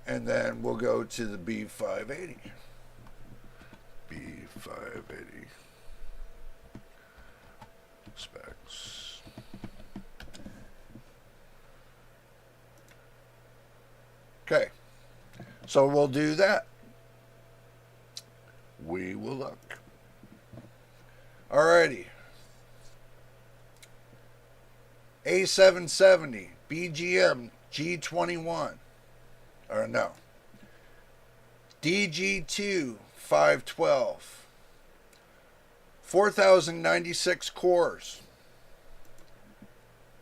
Speaker 1: And then we'll go to the B580. B580 specs. Okay, so we'll do that. We will look. Alrighty. A770 BGM G21. Or no. DG2 512. 4096 cores.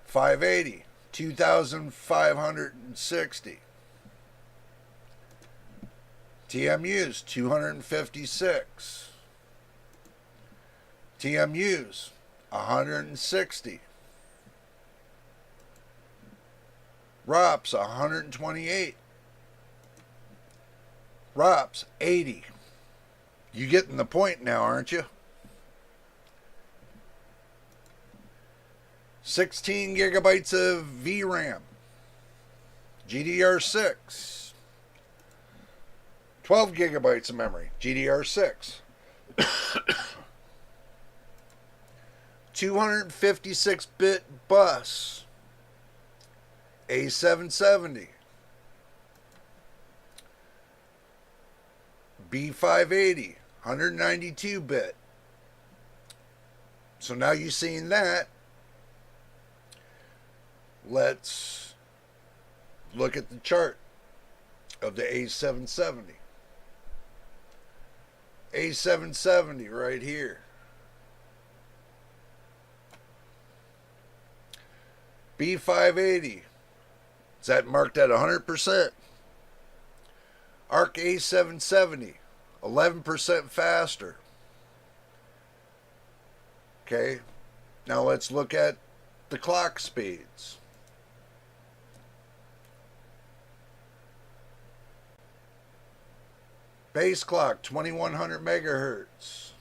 Speaker 1: 580. 2560. TMUs 256. TMUs 160. ROPS 128. ROPS 80. You getting the point now, aren't you? 16 gigabytes of VRAM. GDR6. 12 gigabytes of memory. GDR6. 256-bit bus. A770. B580. 192-bit. So now you've seen that. Let's look at the chart of the A770. A770 right here. B580. Is that marked at 100%? ARC A770. 11% faster. Okay. Now let's look at the clock speeds. Base clock 2100 megahertz.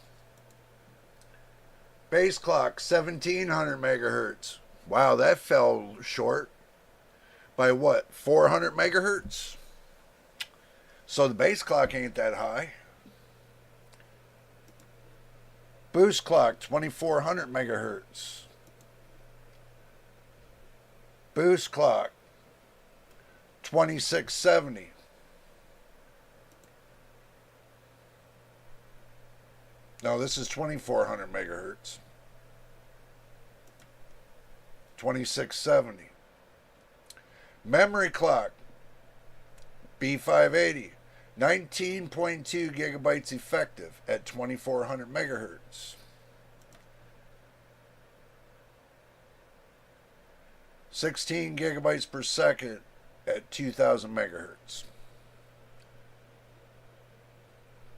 Speaker 1: Base clock 1700 megahertz. Wow, that fell short by what? 400 megahertz? So the base clock ain't that high. Boost clock 2400 megahertz. Boost clock 2670. No, this is 2400 megahertz. 2670. Memory clock B580. 19.2 gigabytes effective at 2400 megahertz. 16 gigabytes per second at 2000 megahertz.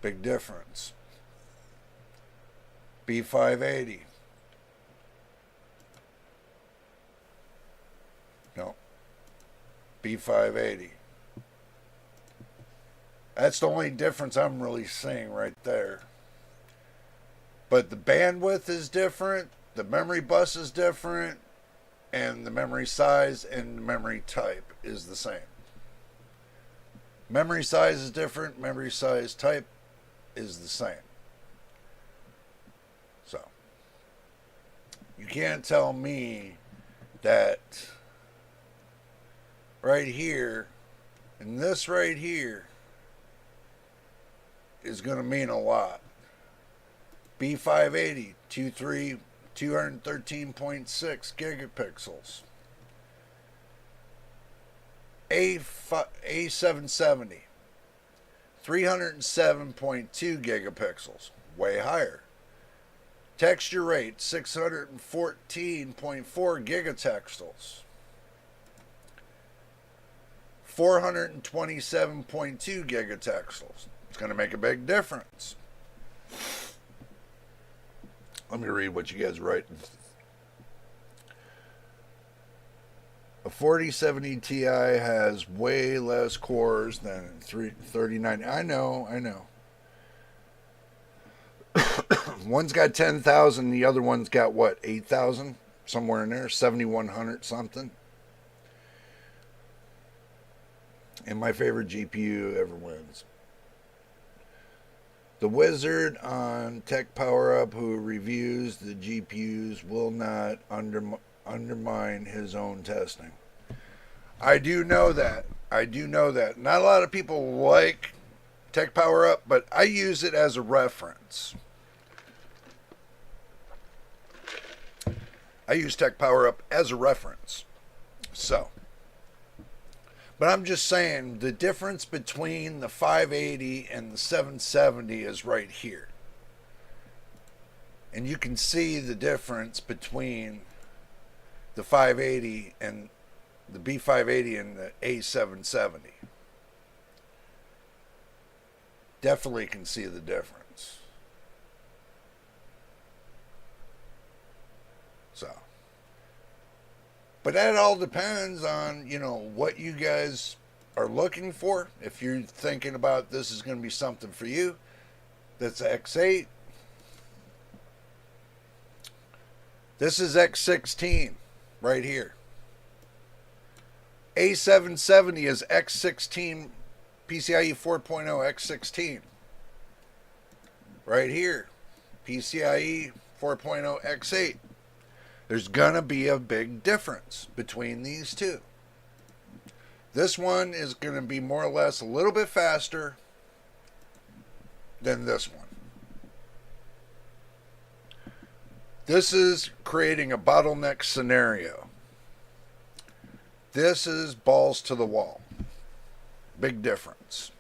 Speaker 1: Big difference. B580. No. B580. That's the only difference I'm really seeing right there. But the bandwidth is different, the memory bus is different, and the memory size and the memory type is the same. Memory size is different, memory size type is the same. So, you can't tell me that right here, and this right here, is going to mean a lot. B580, 213.6 gigapixels. A770, 307.2 gigapixels, way higher. Texture rate, 614.4 gigatextiles. 427.2 gigatextiles. It's going to make a big difference. Let me read what you guys write. A 4070 Ti has way less cores than 3090. I know. One's got 10,000, the other one's got what, 8,000? Somewhere in there, 7,100 something. And my favorite GPU ever wins. The wizard on Tech Power Up who reviews the GPUs will not undermine his own testing. I do know that. I do know that. Not a lot of people like Tech Power Up, but I use it as a reference. I use Tech Power Up as a reference. So, but I'm just saying the difference between the 580 and the 770 is right here. And you can see the difference between the 580 and the B580 and the A770. Definitely can see the difference. So, but that all depends on, what you guys are looking for. If you're thinking about this is going to be something for you, that's X8. This is X16 right here. A770 is X16 PCIe 4.0 X16. Right here. PCIe 4.0 X8. There's gonna be a big difference between these two. This one is gonna be more or less a little bit faster than this one. This is creating a bottleneck scenario. This is balls to the wall. Big difference.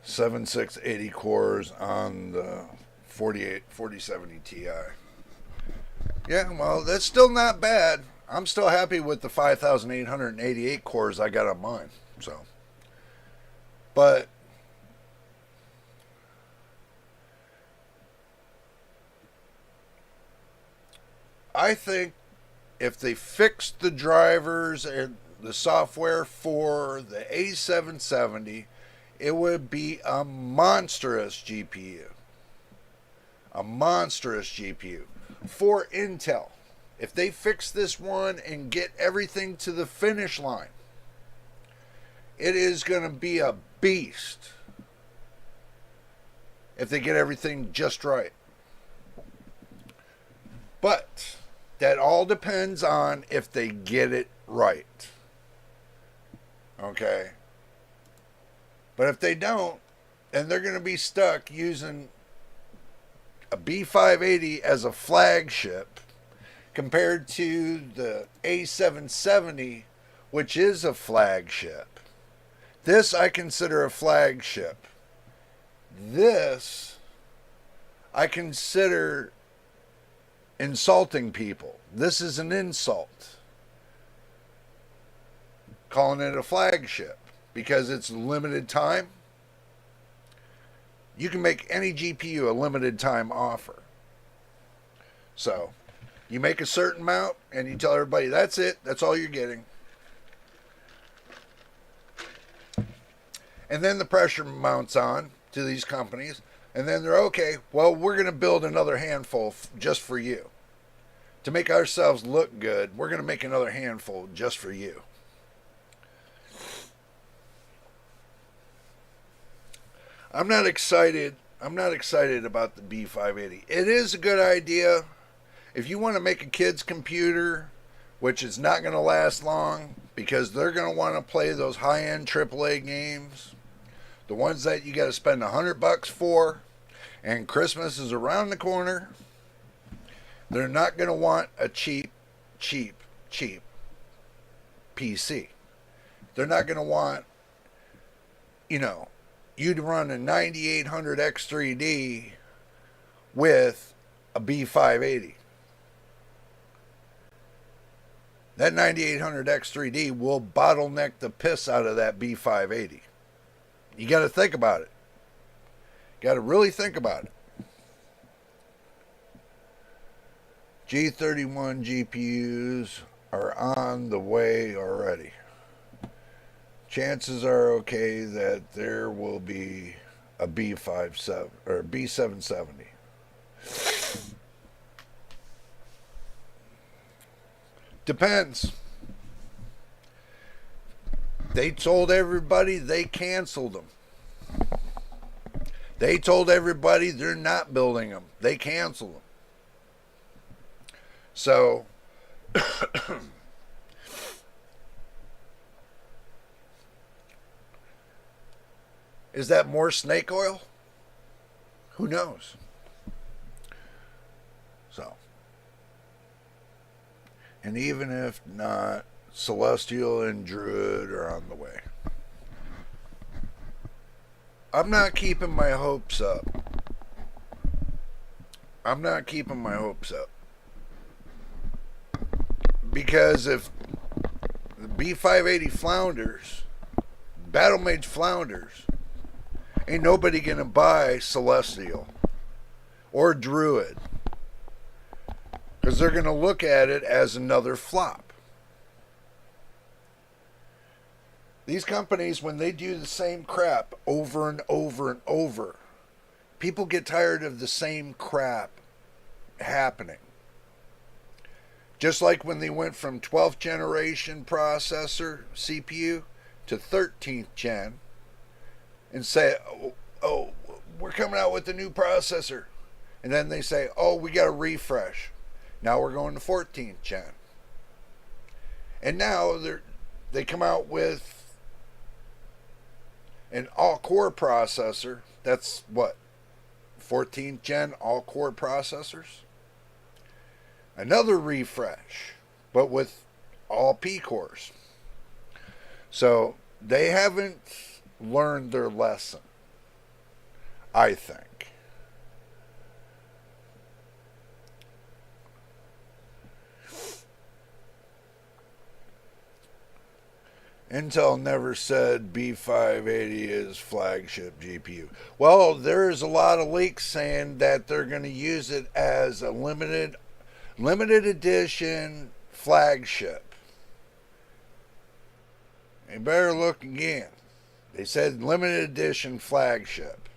Speaker 1: Seven 680 cores on the 4070 Ti. Yeah, well, that's still not bad. I'm still happy with the 5,888 cores I got on mine. So, but I think if they fixed the drivers and the software for the A770, it would be a monstrous GPU. A monstrous GPU for Intel. If they fix this one and get everything to the finish line, it is going to be a beast. If they get everything just right. But that all depends on if they get it right. Okay? But if they don't, then they're going to be stuck using a B580 as a flagship compared to the A770, which is a flagship. This I consider a flagship. This I consider insulting people. This is an insult. Calling it a flagship because it's limited time. You can make any GPU a limited time offer. So, you make a certain amount and you tell everybody that's it, that's all you're getting. And then the pressure mounts on to these companies. And then they're okay, well, we're going to build another handful just for you. To make ourselves look good, we're going to make another handful just for you. I'm not excited about the B580. It is a good idea. If you want to make a kid's computer, which is not going to last long, because they're going to want to play those high-end AAA games, the ones that you got to spend $100 for, and Christmas is around the corner. They're not going to want a cheap PC. They're not going to want, you'd run a 9800 X3D with a B580. That 9800 X3D will bottleneck the piss out of that B580. You got to think about it. Got to really think about it. G31 GPUs are on the way already. Chances are okay that there will be a B57 or B770. Depends. They told everybody they canceled them. They told everybody they're not building them. They canceled them. So, Is that more snake oil? Who knows? So, and even if not, Celestial and Druid are on the way. I'm not keeping my hopes up. I'm not keeping my hopes up. Because if the B580 flounders, Battle Mage flounders, ain't nobody gonna buy Celestial or Druid. Because they're gonna look at it as another flop. These companies, when they do the same crap over and over and over, people get tired of the same crap happening. Just like when they went from 12th generation processor CPU to 13th gen and say, oh, we're coming out with a new processor. And then they say, oh, we got a refresh. Now we're going to 14th gen. And now they come out with an all-core processor. That's what? 14th gen all-core processors? Another refresh, but with all P-cores. So they haven't learned their lesson, I think. Intel never said B580 is flagship GPU. Well, there's a lot of leaks saying that they're going to use it as a limited edition flagship. You better look again. They said limited edition flagship.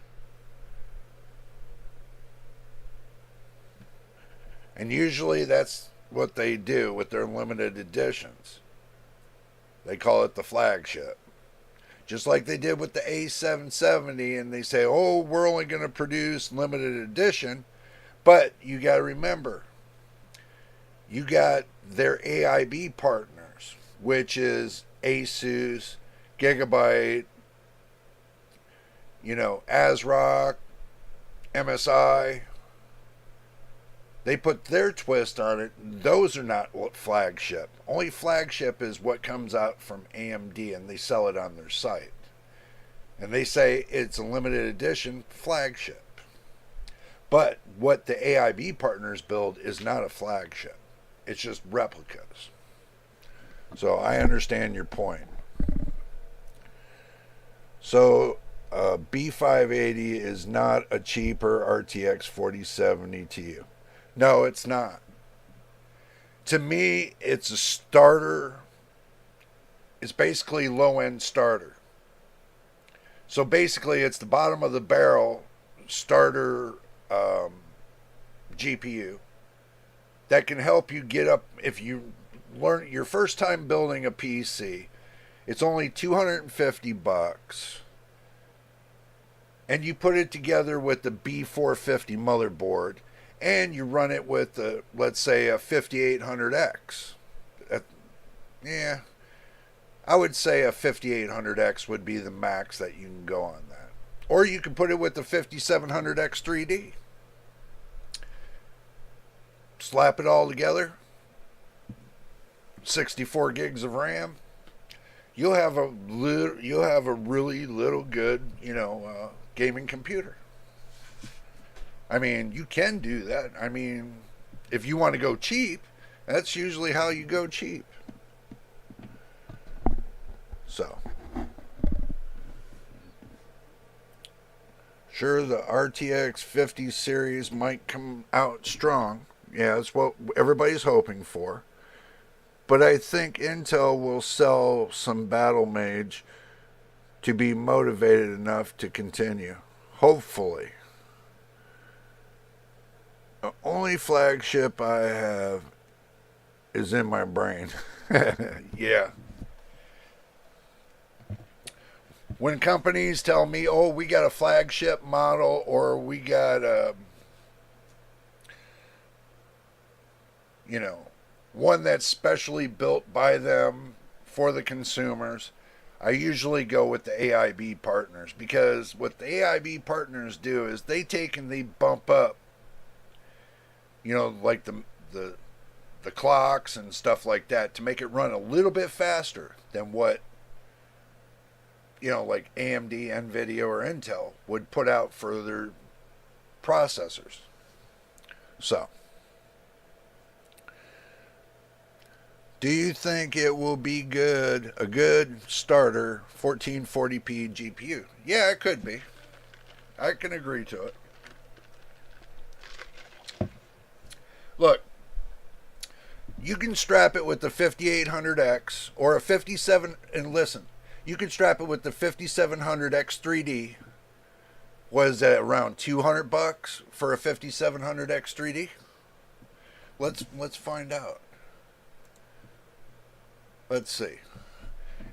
Speaker 1: And usually that's what they do with their limited editions. They call it the flagship. Just like they did with the A770, and they say, oh, we're only going to produce limited edition. But you got to remember, you got their AIB partners, which is Asus, Gigabyte, ASRock, MSI. They put their twist on it. Those are not flagship. Only flagship is what comes out from AMD, and they sell it on their site. And they say it's a limited edition flagship. But what the AIB partners build is not a flagship. It's just replicas. So I understand your point. So B580 is not a cheaper RTX 4070 Ti. No, it's not. To me, it's a starter. It's basically low-end starter. So basically, it's the bottom of the barrel starter GPU that can help you get up. If you learn your first time building a PC, it's only $250, and you put it together with the B450 motherboard, and you run it with, let's say, a 5800X. Yeah, I would say a 5800X would be the max that you can go on that. Or you can put it with the 5700X 3D. Slap it all together. 64 gigs of RAM. You'll have a really little good, gaming computer. I mean, you can do that. I mean, if you want to go cheap, that's usually how you go cheap. So, sure, the RTX 50 series might come out strong. Yeah, that's what everybody's hoping for. But I think Intel will sell some Battle Mage to be motivated enough to continue. Hopefully. The only flagship I have is in my brain. Yeah. When companies tell me, oh, we got a flagship model, or we got a, one that's specially built by them for the consumers, I usually go with the AIB partners, because what the AIB partners do is they take and they bump up, like the clocks and stuff like that to make it run a little bit faster than what like AMD, Nvidia, or Intel would put out for their processors. So, do you think it will be a good starter 1440p GPU? Yeah, it could be. I can agree to it. Look, you can strap it with the 5800X or a 57, and listen, you can strap it with the 5700X 3D. Was that around $200 for a 5700X 3D? Let's find out. Let's see.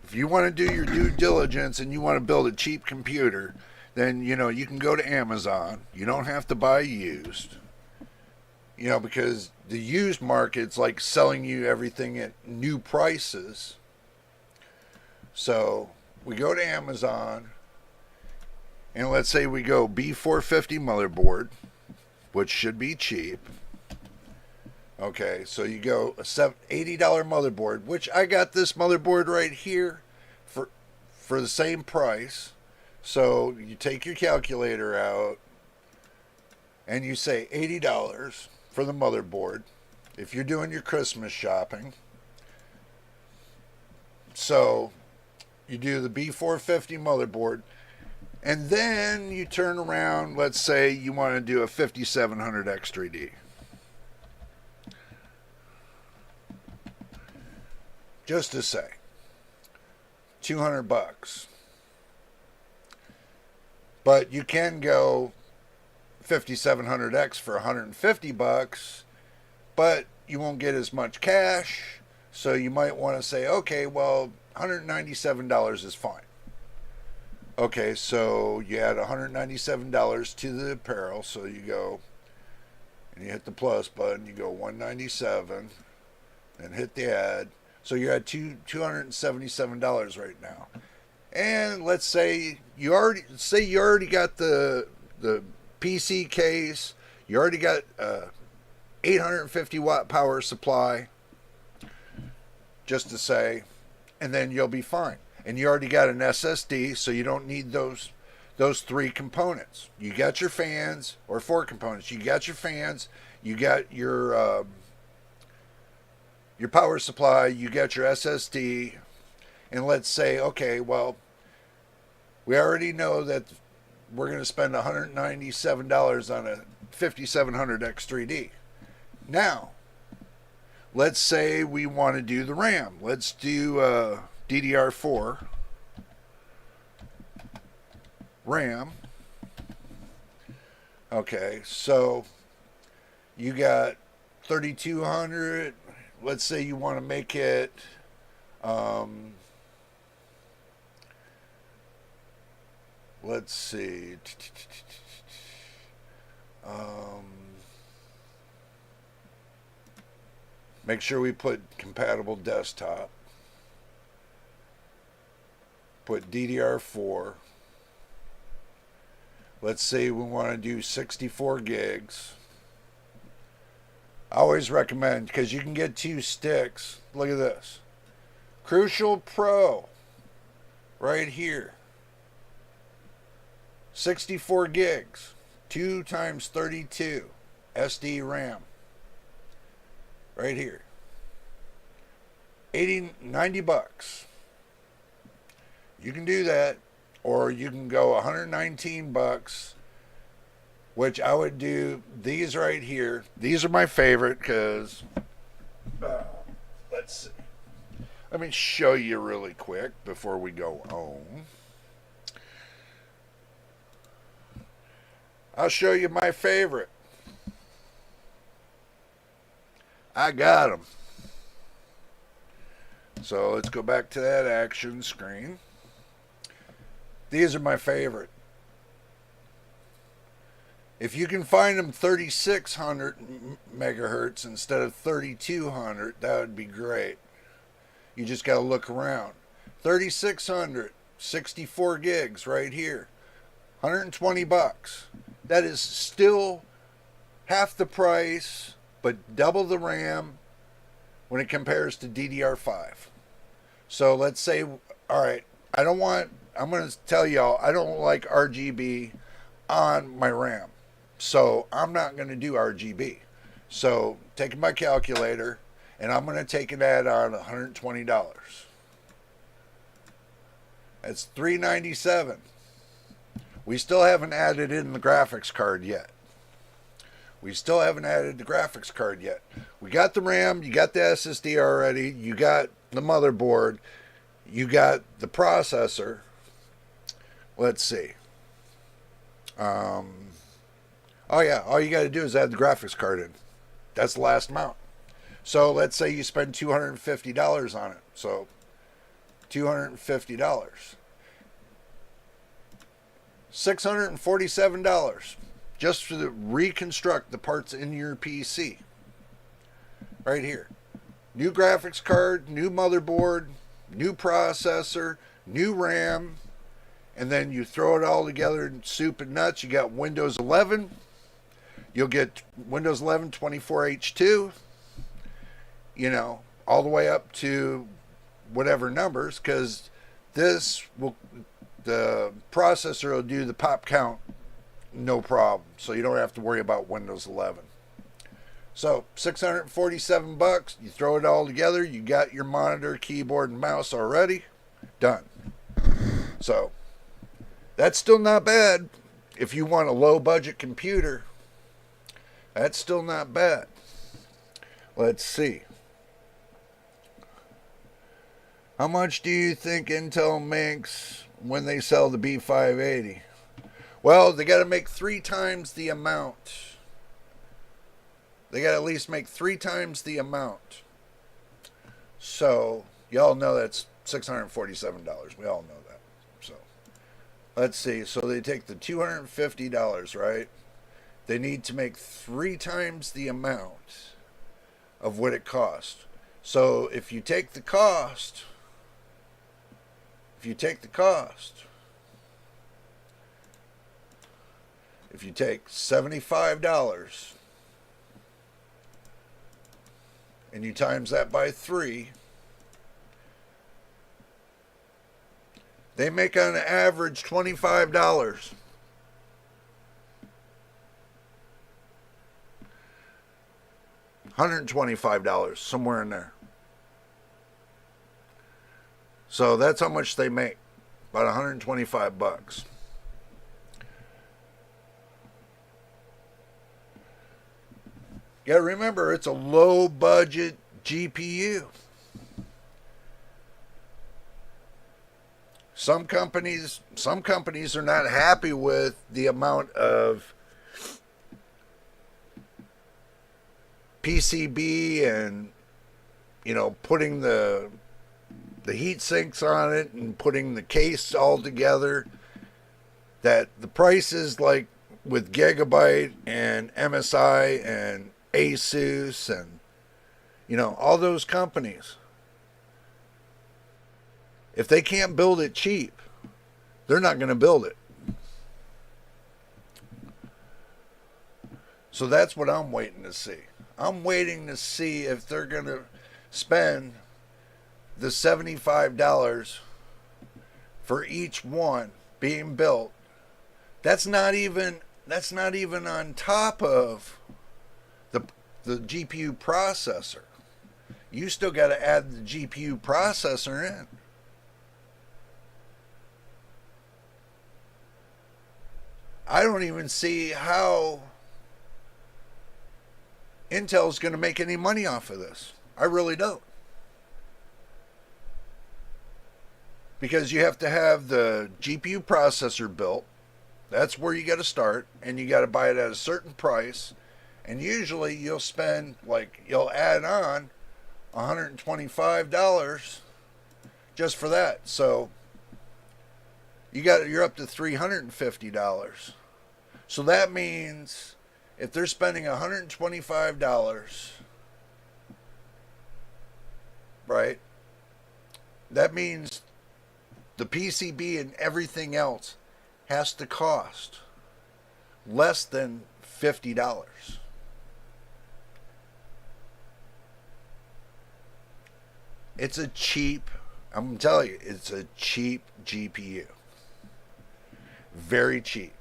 Speaker 1: If you want to do your due diligence and you want to build a cheap computer, then you can go to Amazon. You don't have to buy used. Because the used market's like selling you everything at new prices. So we go to Amazon, and let's say we go B450 motherboard, which should be cheap. Okay, so you go a $80 motherboard, which I got this motherboard right here for the same price. So you take your calculator out, and you say $80 for the motherboard if you're doing your Christmas shopping. So you do the B450 motherboard, and then you turn around, let's say you want to do a 5700X 3D. Just to say, $200. But you can go 5700X for $150, but you won't get as much cash. So you might want to say, okay, well, $197 is fine. Okay, so you add $197 to the apparel. So you go and you hit the plus button. You go $197 and hit the add. So you're at $277 right now. And let's say you already got the PC case. You already got 850 watt power supply, just to say, and then you'll be fine. And you already got an SSD, so you don't need those three components. You got your fans, or four components. You got your fans. You got your power supply. You got your SSD. And let's say, okay, well, we already know that we're going to spend $197 on a 5700X 3D. Now, let's say we want to do the RAM. Let's do DDR4 RAM. Okay, so you got 3200. Let's say you want to make it let's see. Make sure we put compatible desktop. Put DDR4. Let's say we want to do 64 gigs. I always recommend, because you can get 2 sticks. Look at this. Crucial Pro. Right here. 64 gigs. 2 times 32. SD RAM. Right here. 90 bucks. You can do that, or you can go 119 bucks, which I would do these right here. These are my favorite because let's see. Let me show you really quick before we go home. I'll show you my favorite. I got them. So let's go back to that action screen. These are my favorite. If you can find them 3600 megahertz instead of 3200, that would be great. You just got to look around. 3600, 64 gigs right here. 120 bucks. That is still half the price, but double the RAM when it compares to DDR5. So let's say, all right, I'm going to tell y'all, I don't like RGB on my RAM. So I'm not going to do RGB. So taking my calculator, and I'm going to take an add on $120. That's $397. We still haven't added in the graphics card yet. We got the RAM, you got the SSD already, you got the motherboard, you got the processor. Let's see. Oh yeah, all you got to do is add the graphics card in. That's the last amount. So let's say you spend $250 on it. So $250. $647 just to reconstruct the parts in your PC. Right here. New graphics card, new motherboard, new processor, new RAM, and then you throw it all together in soup and nuts. You got Windows 11. You'll get Windows 11 24H2, all the way up to whatever numbers, because the processor will do the pop count no problem. So you don't have to worry about Windows 11. So $647, you throw it all together, you got your monitor, keyboard, and mouse already. Done. So that's still not bad. If you want a low budget computer, that's still not bad. Let's see. How much do you think Intel makes when they sell the B580? Well, they got to make 3 times the amount. They got to at least make 3 times the amount. So, y'all know that's $647. We all know that. So, let's see. So, they take the $250, right? They need to make 3 times the amount of what it costs. So, if you take $75 and you times that by 3, they make on average $25. $125, somewhere in there. So that's how much they make. About 125 bucks. You got to remember, it's a low budget GPU. Some companies are not happy with the amount of PCB and putting the heat sinks on it and putting the case all together, that the prices like with Gigabyte and MSI and Asus and all those companies, if they can't build it cheap, they're not going to build it. So that's what I'm waiting to see. I'm waiting to see if they're going to spend the $75 for each one being built. That's not even on top of the GPU processor. You still got to add the GPU processor in. I don't even see how Intel's going to make any money off of this. I really don't. Because you have to have the GPU processor built. That's where you got to start. And you got to buy it at a certain price. And usually you'll add on $125 just for that. So you're up to $350. So that means if they're spending $125, right, that means the PCB and everything else has to cost less than $50. It's a cheap, I'm telling you, it's a cheap GPU. Very cheap.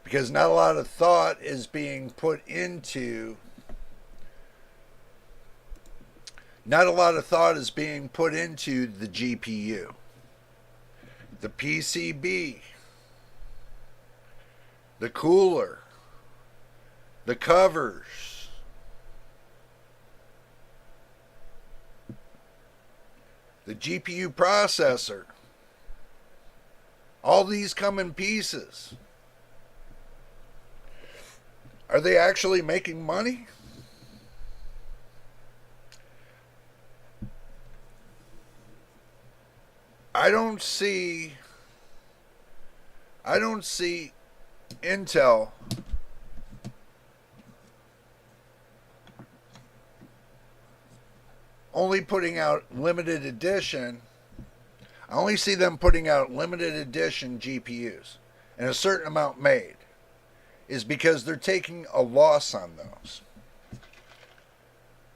Speaker 1: Because not a lot of thought is being put into the GPU. The PCB, the cooler, the covers, the GPU processor. All these come in pieces. Are they actually making money? I don't see Intel only putting out limited edition. I only see them putting out limited edition GPUs and a certain amount made is because they're taking a loss on those.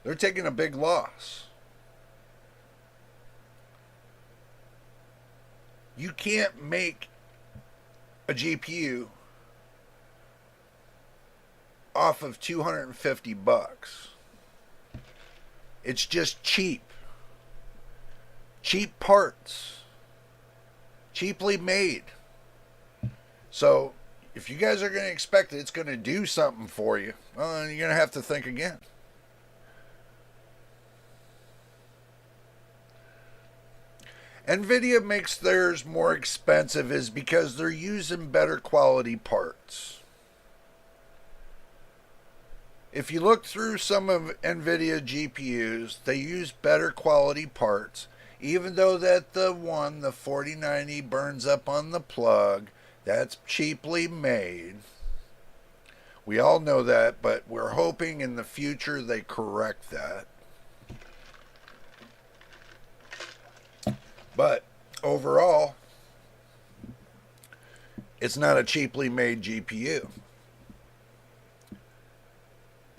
Speaker 1: They're taking a big loss. You can't make a GPU off of $250. It's just cheap. Cheap parts. Cheaply made. So, if you guys are going to expect that it's going to do something for you, well, you're going to have to think again. Nvidia makes theirs more expensive is because they're using better quality parts. If you look through some of Nvidia GPUs, they use better quality parts. Even though that the 4090 burns up on the plug, that's cheaply made. We all know that, but we're hoping in the future they correct that. But overall, it's not a cheaply made GPU.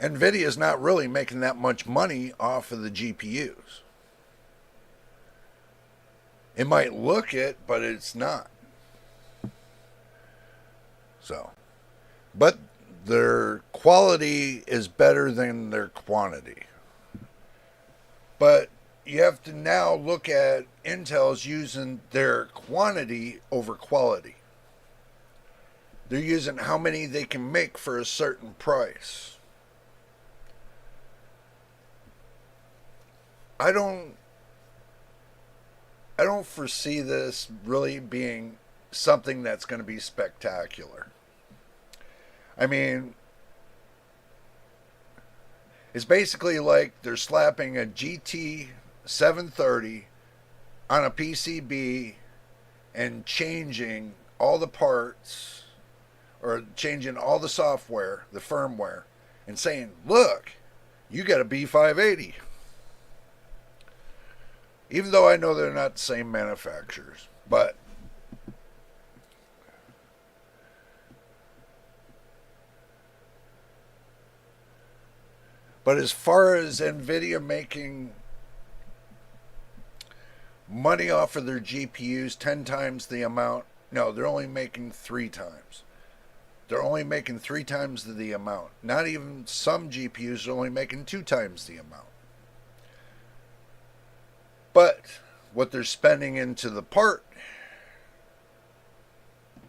Speaker 1: Nvidia is not really making that much money off of the GPUs. It might look it, but it's not. So, but their quality is better than their quantity. But you have to now look at Intel's using their quantity over quality. They're using how many they can make for a certain price. I don't foresee this really being something that's going to be spectacular. I mean, it's basically like they're slapping a GT 730 on a PCB and changing all the parts or changing all the software, the firmware, and saying, look, you got a B580. Even though I know they're not the same manufacturers. But as far as Nvidia making money off of their GPUs 10 times the amount, no, they're only making 3 times. They're only making 3 times the amount. Not even some GPUs are only making 2 times the amount. But what they're spending into the part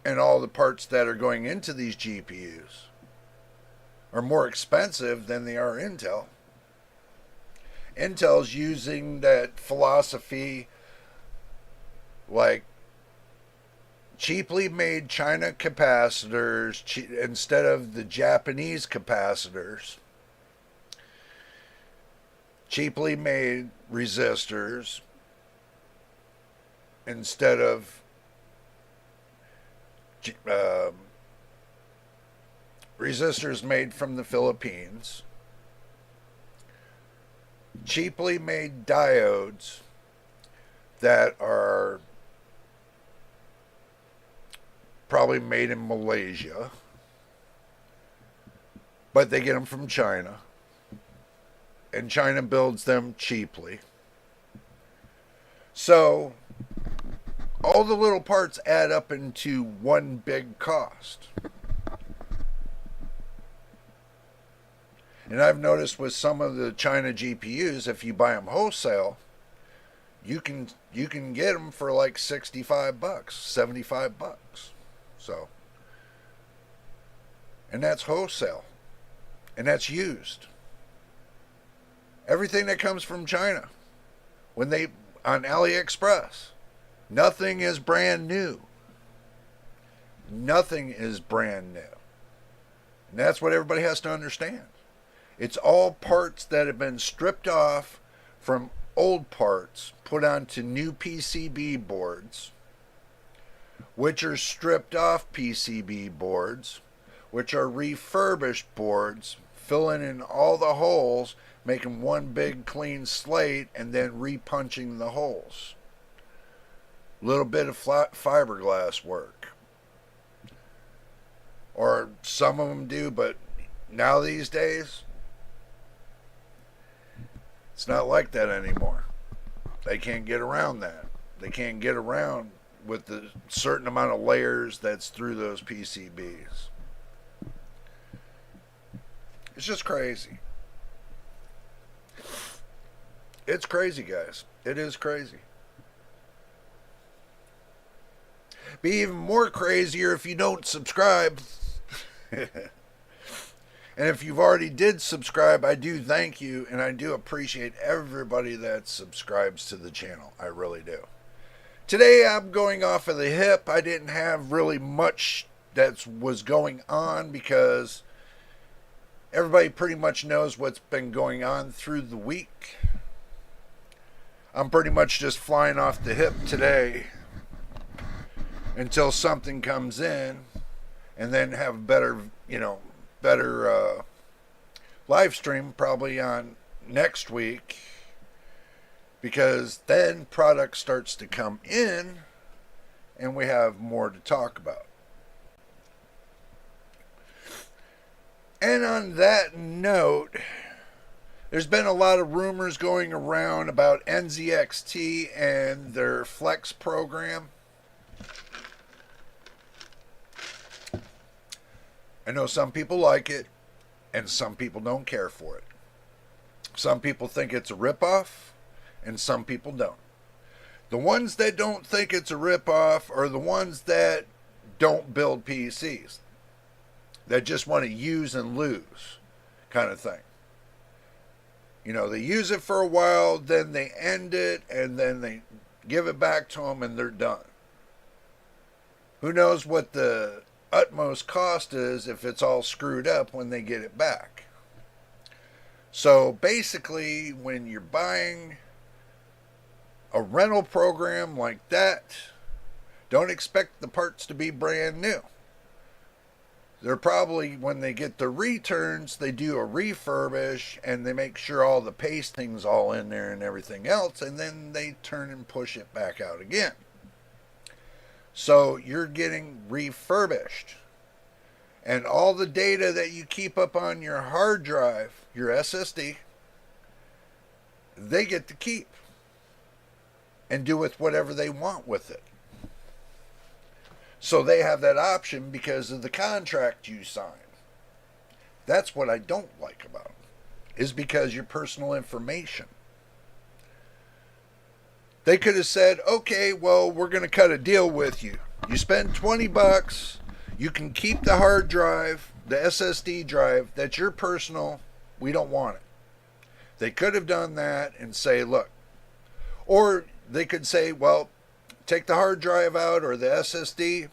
Speaker 1: and all the parts that are going into these GPUs are more expensive than they are Intel. Intel's using that philosophy like cheaply made China capacitors instead of the Japanese capacitors. Cheaply made resistors instead of resistors made from the Philippines, cheaply made diodes that are probably made in Malaysia, but they get them from China, and China builds them cheaply. So all the little parts add up into one big cost. And I've noticed with some of the China GPUs, if you buy them wholesale, you can get them for like $65, $75. So, and that's wholesale, and that's used. Everything that comes from China, when they on AliExpress, nothing is brand new. Nothing is brand new. And that's what everybody has to understand. It's all parts that have been stripped off from old parts, put onto new PCB boards, which are stripped off PCB boards, which are refurbished boards, filling in all the holes, making one big clean slate, and then repunching the holes. A little bit of fiberglass work. Or some of them do, but now these days, it's not like that anymore. They can't get around that. They can't get around with the certain amount of layers that's through those PCBs. It's just crazy. It's crazy, guys. It is crazy. Be even more crazier if you don't subscribe. And if you've already did subscribe, I do thank you, and I do appreciate everybody that subscribes to the channel. I really do. Today I'm going off of the hip. I didn't have really much that was going on because everybody pretty much knows what's been going on through the week. I'm pretty much just flying off the hip today until something comes in, and then have a better live stream probably on next week, because then product starts to come in and we have more to talk about. And on that note, there's been a lot of rumors going around about NZXT and their Flex program. I know some people like it, and some people don't care for it. Some people think it's a ripoff, and some people don't. The ones that don't think it's a ripoff are the ones that don't build PCs, that just want to use and lose kind of thing. You know, they use it for a while, then they end it, and then they give it back to them, and they're done. Who knows what the utmost cost is if it's all screwed up when they get it back. So basically, when you're buying a rental program like that, don't expect the parts to be brand new. They're probably, when they get the returns, they do a refurbish and they make sure all the pasting's all in there and everything else, and then they turn and push it back out again. So you're getting refurbished. And all the data that you keep up on your hard drive, your SSD, they get to keep and do with whatever they want with it. So they have that option because of the contract you sign. That's what I don't like about it, is because your personal information. They could have said, okay, well, we're going to cut a deal with you. You spend $20, you can keep the hard drive, the SSD drive, that's your personal, we don't want it. They could have done that and say, look, or they could say, well, take the hard drive out or the SSD,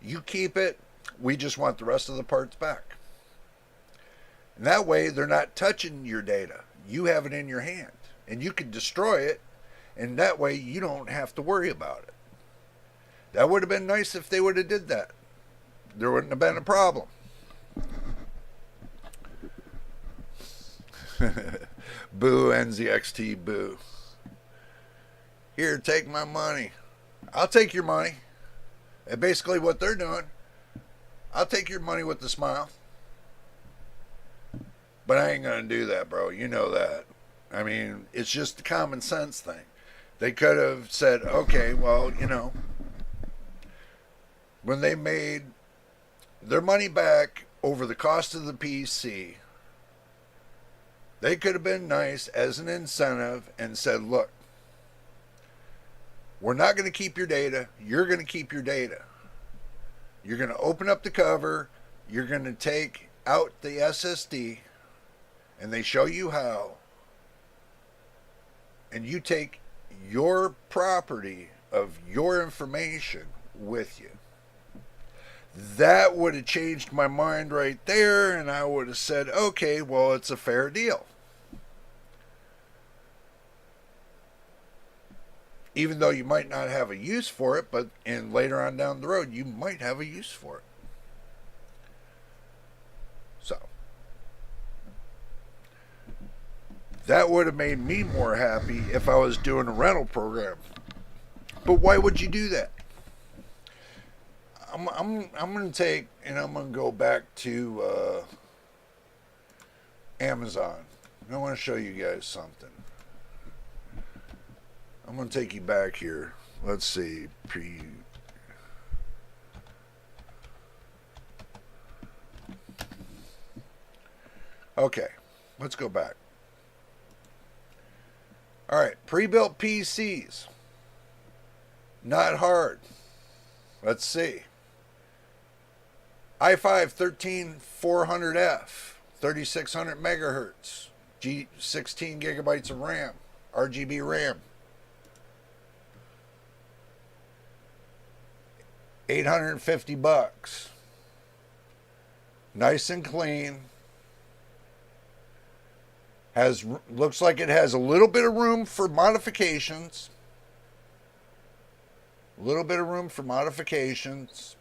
Speaker 1: you keep it, we just want the rest of the parts back. And that way, they're not touching your data. You have it in your hand, and you can destroy it, and that way you don't have to worry about it. That would have been nice if they would have did that. There wouldn't have been a problem. Boo, NZXT, boo. Here, take my money. I'll take your money. And basically what they're doing, I'll take your money with a smile. But I ain't going to do that, bro. You know that. I mean, it's just a common sense thing. They could have said, okay, well, you know, when they made their money back over the cost of the PC, they could have been nice as an incentive and said, look, we're not going to keep your data. You're going to keep your data. You're going to open up the cover. You're going to take out the SSD, and they show you how. And you take your property of your information with you. That would have changed my mind right there, and I would have said, okay, well, it's a fair deal. Even though you might not have a use for it, but later on down the road, you might have a use for it. So, that would have made me more happy if I was doing a rental program. But why would you do that? I'm going to take, and I'm going to go back to Amazon. And I want to show you guys something. I'm going to take you back here. Let's see. Okay, let's go back. All right, pre-built PCs. Not hard. Let's see. i5 13400F, 3600 megahertz, 16 gigabytes of RAM, RGB RAM. $850. Nice and clean. Looks like it has a little bit of room for modifications. A little bit of room for modifications.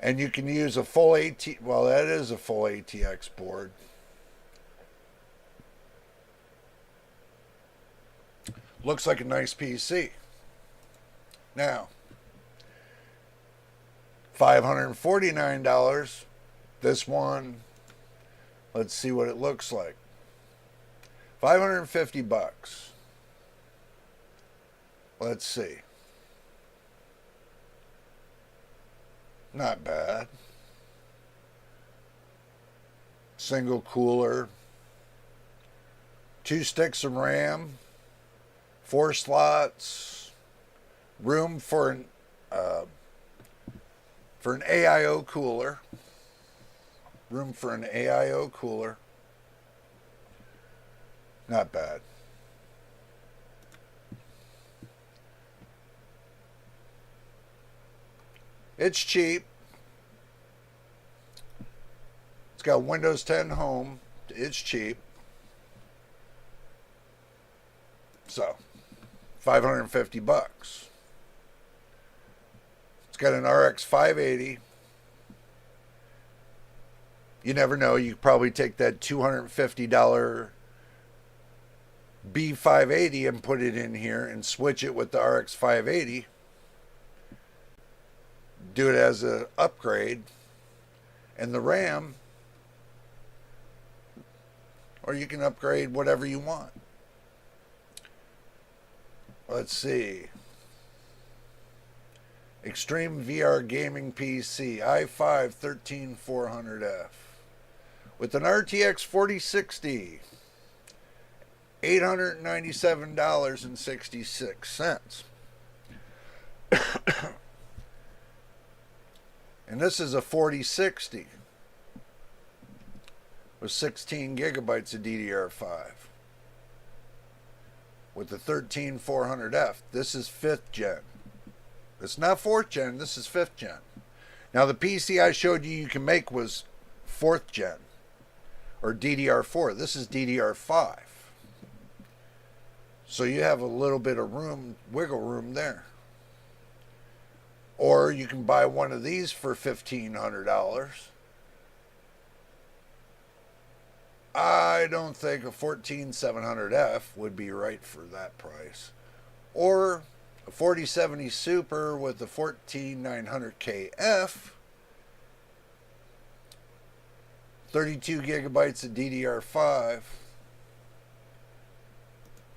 Speaker 1: And you can use a full well, that is a full ATX board. Looks like a nice PC. Now, $549. This one, let's see what it looks like. $550. Let's see. Not bad. Single cooler. 2 sticks of RAM. 4 slots. Room for an AIO cooler. Room for an AIO cooler. Not bad. It's cheap. It's got Windows 10 Home. It's cheap. So, $550. It's got an RX 580. You never know. You could probably take that $250 B580 and put it in here and switch it with the RX 580. Do it as an upgrade. And the RAM, or you can upgrade whatever you want. Let's see. Extreme VR Gaming PC, i5 13400F. With an RTX 4060. $897.66. And this is a 4060 with 16 gigabytes of DDR5 with the 13400F. This is 5th gen. It's not 4th gen, this is 5th gen. Now the PC I showed you can make was 4th gen or DDR4. This is DDR5. So you have a little bit of room, wiggle room there. Or you can buy one of these for $1,500. I don't think a 14700F would be right for that price. Or a 4070 Super with a 14900KF, 32 gigabytes of DDR5.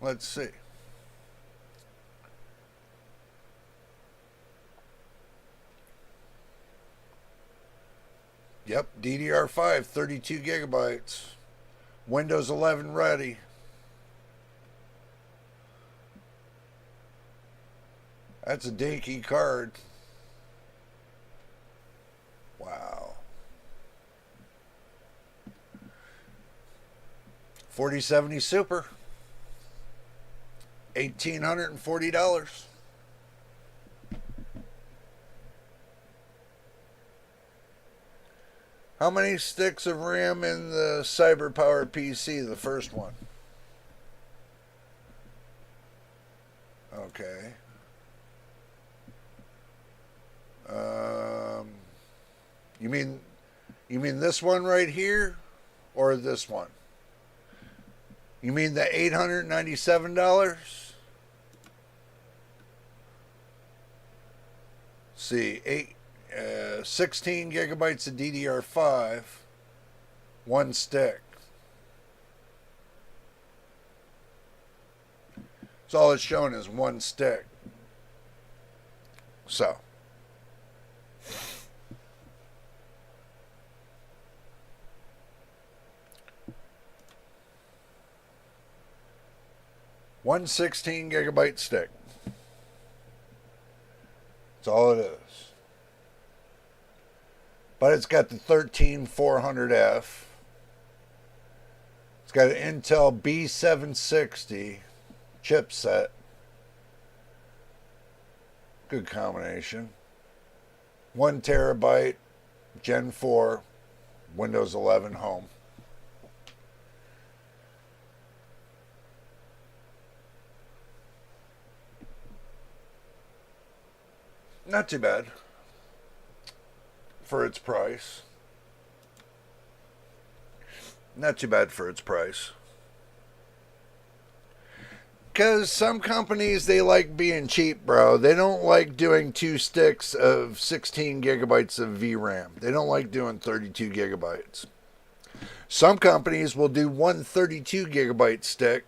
Speaker 1: Let's see. Yep, DDR5, 32 gigabytes. Windows 11 ready. That's a dinky card. Wow. 4070 Super. $1,840. How many sticks of RAM in the CyberPower PC, the first one? Okay. You mean this one right here, or this one? You mean the $897? See, 16 gigabytes of DDR5, one stick. So all it's showing is one stick. So. One 16 gigabyte stick. That's all it is. But it's got the 13400F. It's got an Intel B760 chipset. Good combination. 1 terabyte, Gen 4, Windows 11 home. Not too bad for its price. Not too bad for its price. Because some companies, they like being cheap, bro. They don't like doing 2 sticks of 16 gigabytes of VRAM. They don't like doing 32 gigabytes. Some companies will do one 32 gigabyte stick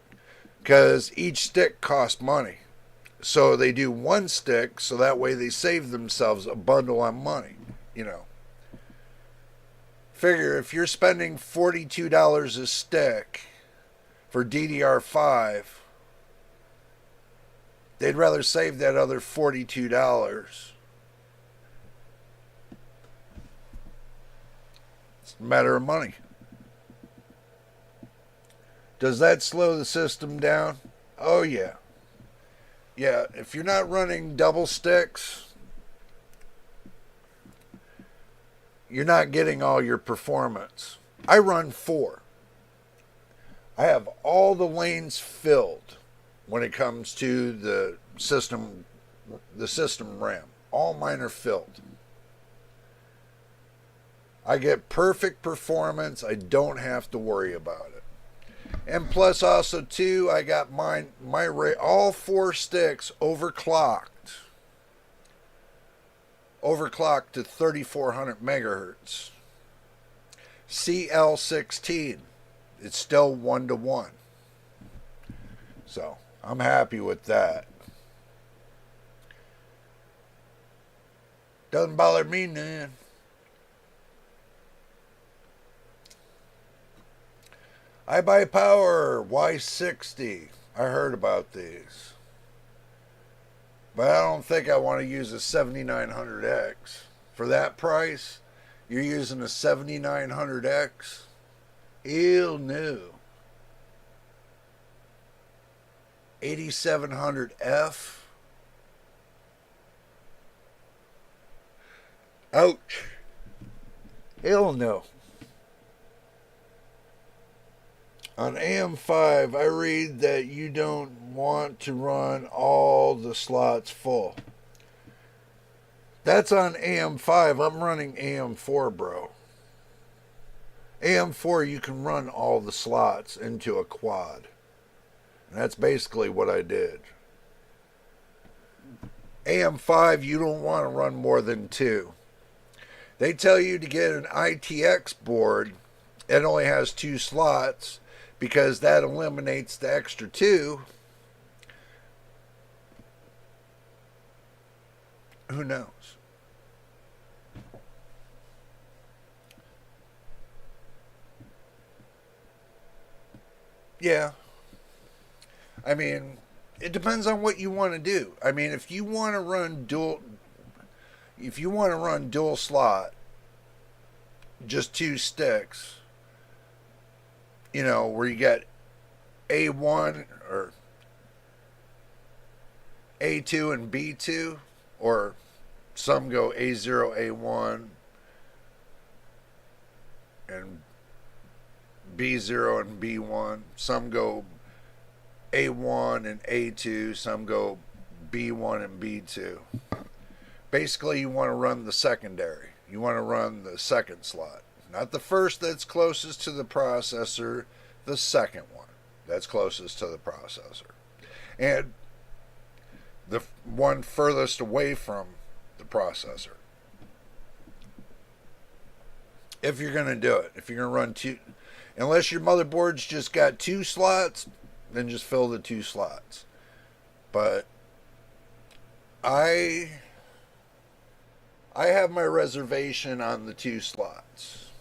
Speaker 1: because each stick costs money. So they do one stick so that way they save themselves a bundle of money, you know. Figure if you're spending $42 a stick for DDR5, they'd rather save that other $42. It's a matter of money. Does that slow the system down? Oh, yeah. Yeah, if you're not running double sticks, you're not getting all your performance. I run 4. I have all the lanes filled when it comes to the system RAM. All mine are filled. I get perfect performance. I don't have to worry about it. And plus also too, I got all 4 sticks overclocked to 3400 megahertz. CL16. It's still 1-to-1. So I'm happy with that. Doesn't bother me none. I buy power Y60. I heard about these. But I don't think I want to use a 7900X. For that price, you're using a 7900X? Ew, no. 8700F? Ouch. Hell no. On AM5, I read that you don't want to run all the slots full. That's on AM5. I'm running AM4, bro. AM4, you can run all the slots into a quad. And that's basically what I did. AM5, you don't want to run more than 2. They tell you to get an ITX board. It only has 2 slots because that eliminates the extra 2. Who knows? Yeah. I mean, it depends on what you want to do. I mean, if you want to run dual slot, just 2 sticks, where you get A1 or A2 and B2, or some go A0, A1, and B0 and B1. Some go A1 and A2. Some go B1 and B2. Basically, you want to run the secondary. You want to run the second slot. Not the first that's closest to the processor, the second one that's closest to the processor. And the one furthest away from the processor. If you're going to do it. If you're going to run 2... Unless your motherboard's just got 2 slots, then just fill the 2 slots. But I have my reservation on the 2 slots.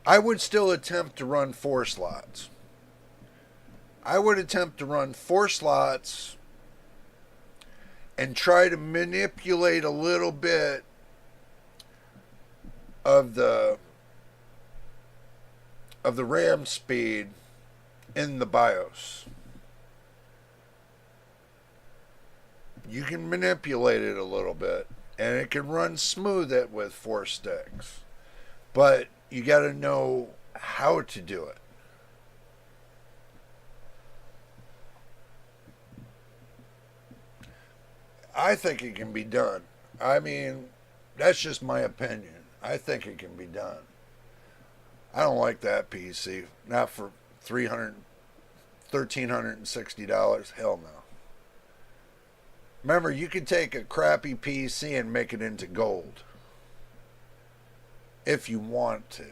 Speaker 1: I would still attempt to run 4 slots. I would attempt to run 4 slots and try to manipulate a little bit of the RAM speed in the BIOS. You can manipulate it a little bit, and it can run smooth it with 4 sticks. But you got to know how to do it. I think it can be done. I mean, that's just my opinion. I think it can be done. I don't like that PC. Not for $1,360. Hell no. Remember, you can take a crappy PC and make it into gold. If you want to.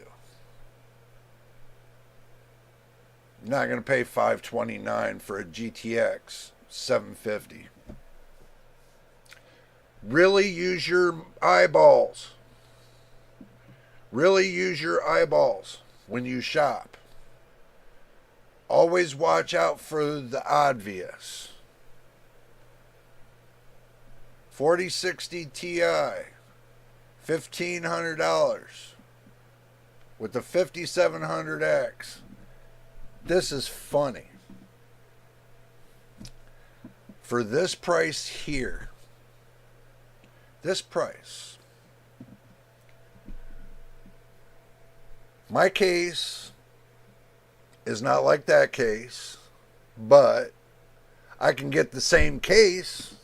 Speaker 1: You're not going to pay $529 for a GTX 750. Really use your eyeballs. Really use your eyeballs when you shop. Always watch out for the obvious. 4060 Ti, $1,500 with the 5700X. This is funny. For this price here, this price, my case is not like that case, but I can get the same case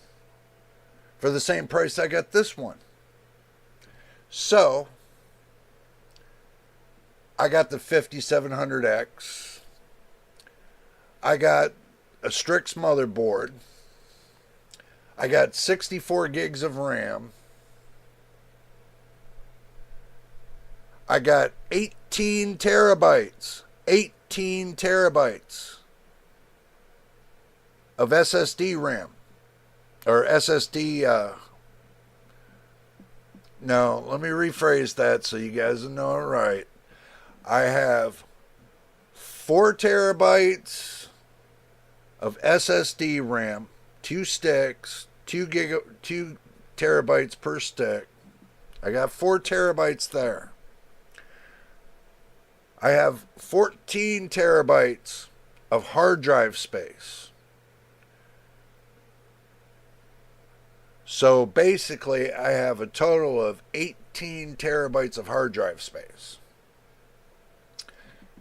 Speaker 1: for the same price I got this one. So, I got the 5700X. I got a Strix motherboard. I got 64 gigs of RAM. I got 18 terabytes. 18 terabytes of SSD RAM. Or SSD, no, let me rephrase that so you guys know it right. I have 4 terabytes of SSD RAM, 2 sticks, 2 terabytes per stick. I got 4 terabytes there. I have 14 terabytes of hard drive space. So basically, I have a total of 18 terabytes of hard drive space.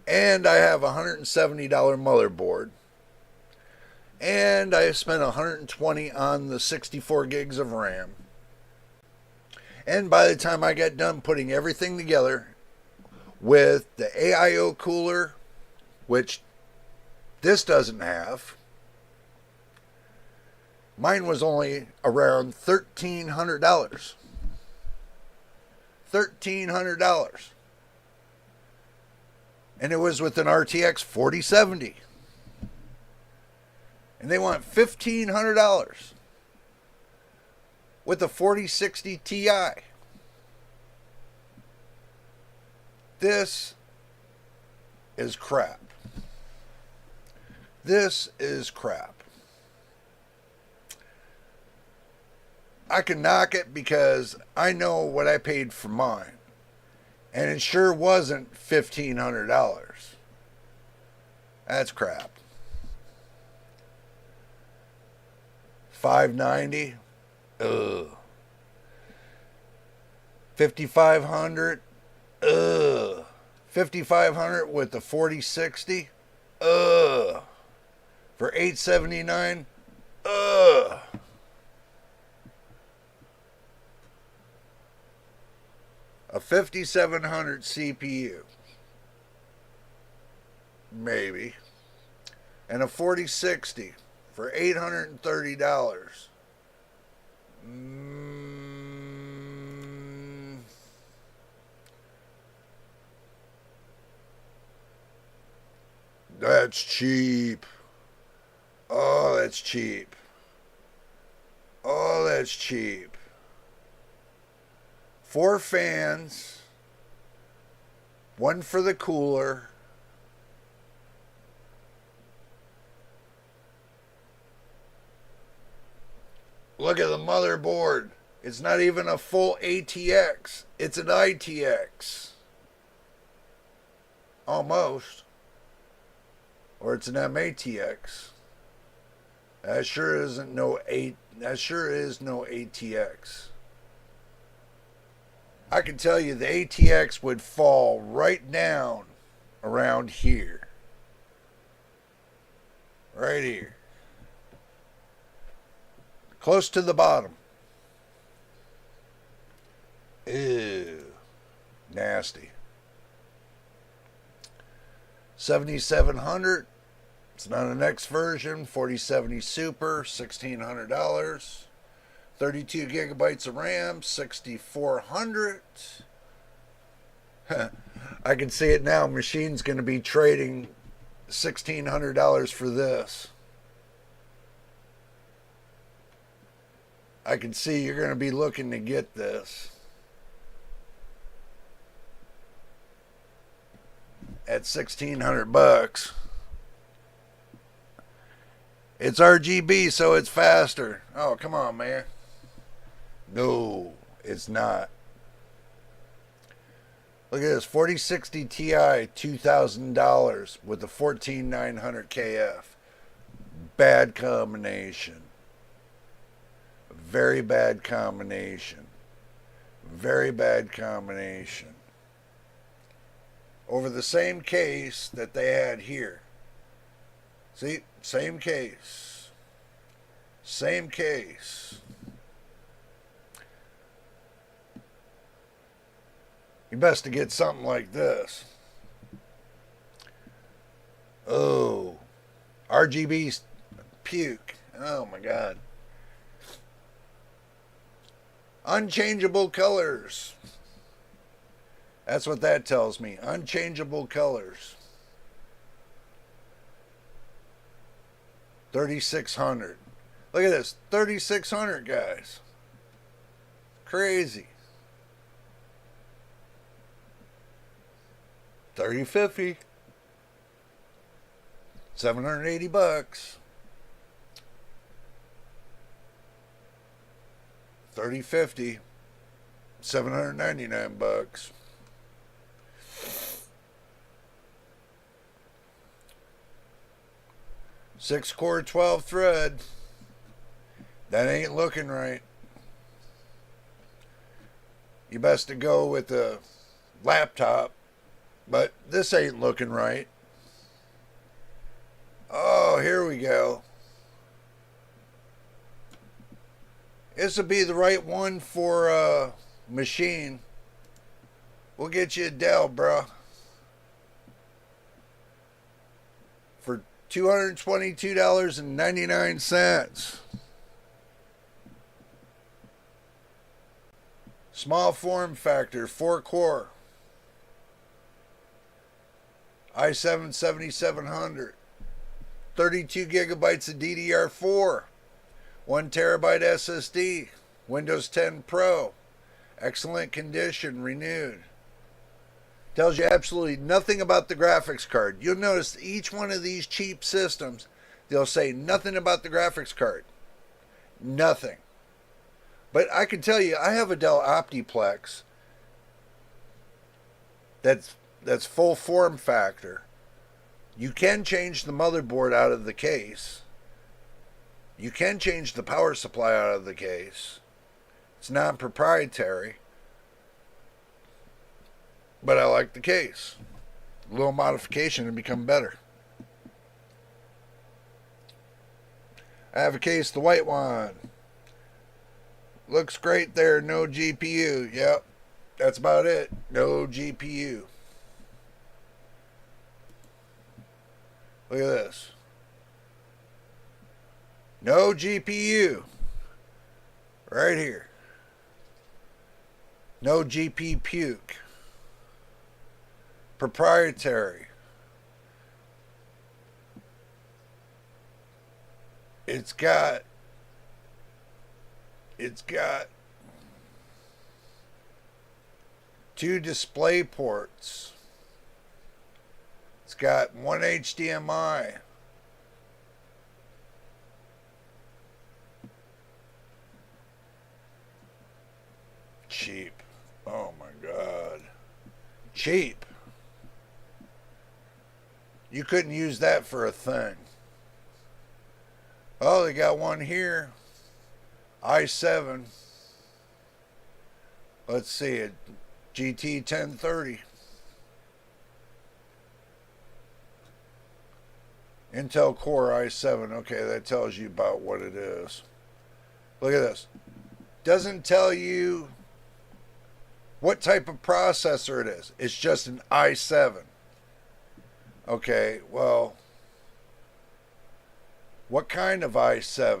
Speaker 1: And I have a $170 motherboard. And I spent $120 on the 64 gigs of RAM. And by the time I got done putting everything together with the AIO cooler, which this doesn't have, mine was only around $1,300. $1,300. And it was with an RTX 4070. And they want $1,500 with a 4060 Ti. This is crap. This is crap. I can knock it because I know what I paid for mine. And it sure wasn't $1,500. That's crap. $590. Ugh. $5,500. Ugh. $5,500 with the 4060. Ugh. For $879. Ugh. A 5700 CPU, maybe, and a 4060 for $830. That's cheap. Oh, that's cheap. Oh, that's cheap. 4 fans, 1 for the cooler, look at the motherboard. It's not even a full ATX. It's an ITX. Almost. Or it's an MATX. That sure isn't no that sure is no ATX. I can tell you the ATX would fall right down around here. Right here. Close to the bottom. Ew. Nasty. 7700. It's not an X version. 4070 Super. $1,600. 32 gigabytes of RAM, 6,400. I can see it now. Machine's going to be trading $1,600 for this. I can see you're going to be looking to get this at $1,600. It's RGB, so it's faster. Oh, come on, man. No, it's not. Look at this, 4060 Ti, $2,000 with the 14900 KF. Bad combination. Very bad combination. Very bad combination. Over the same case that they had here. See, same case. Same case. You best to get something like this. Oh, RGB puke. Oh my God. Unchangeable colors. That's what that tells me. Unchangeable colors. 3,600. Look at this. 3,600, guys. Crazy. 3050. $780. 3050. $799. Six core 12 thread. That ain't looking right. You best to go with a laptop, but this ain't looking right. Oh, here we go. This would be the right one for machine. We'll get you a Dell, bro, for $222.99. Small form factor, 4-core, i7 7700, 32 gigabytes of DDR4, 1 terabyte SSD, Windows 10 Pro, excellent condition, renewed. Tells you absolutely nothing about the graphics card. You'll notice each one of these cheap systems, they'll say nothing about the graphics card. Nothing. But I can tell you, I have a Dell Optiplex that's full form factor. You can change the motherboard out of the case. You can change the power supply out of the case. It's non-proprietary. But I like the case. A little modification and become better. I have a case, the white one. Looks great there, no GPU. Yep, that's about it. No GPU. Look at this. No GPU. Right here. No GP puke. Proprietary. It's got 2 display ports. It's got 1 HDMI. Cheap. Oh my God. Cheap. You couldn't use that for a thing. Oh, they got one here. i7. Let's see it. GT 1030. Intel Core i7. Okay, that tells you about what it is. Look at this. Doesn't tell you what type of processor it is. It's just an i7. Okay, well, what kind of i7?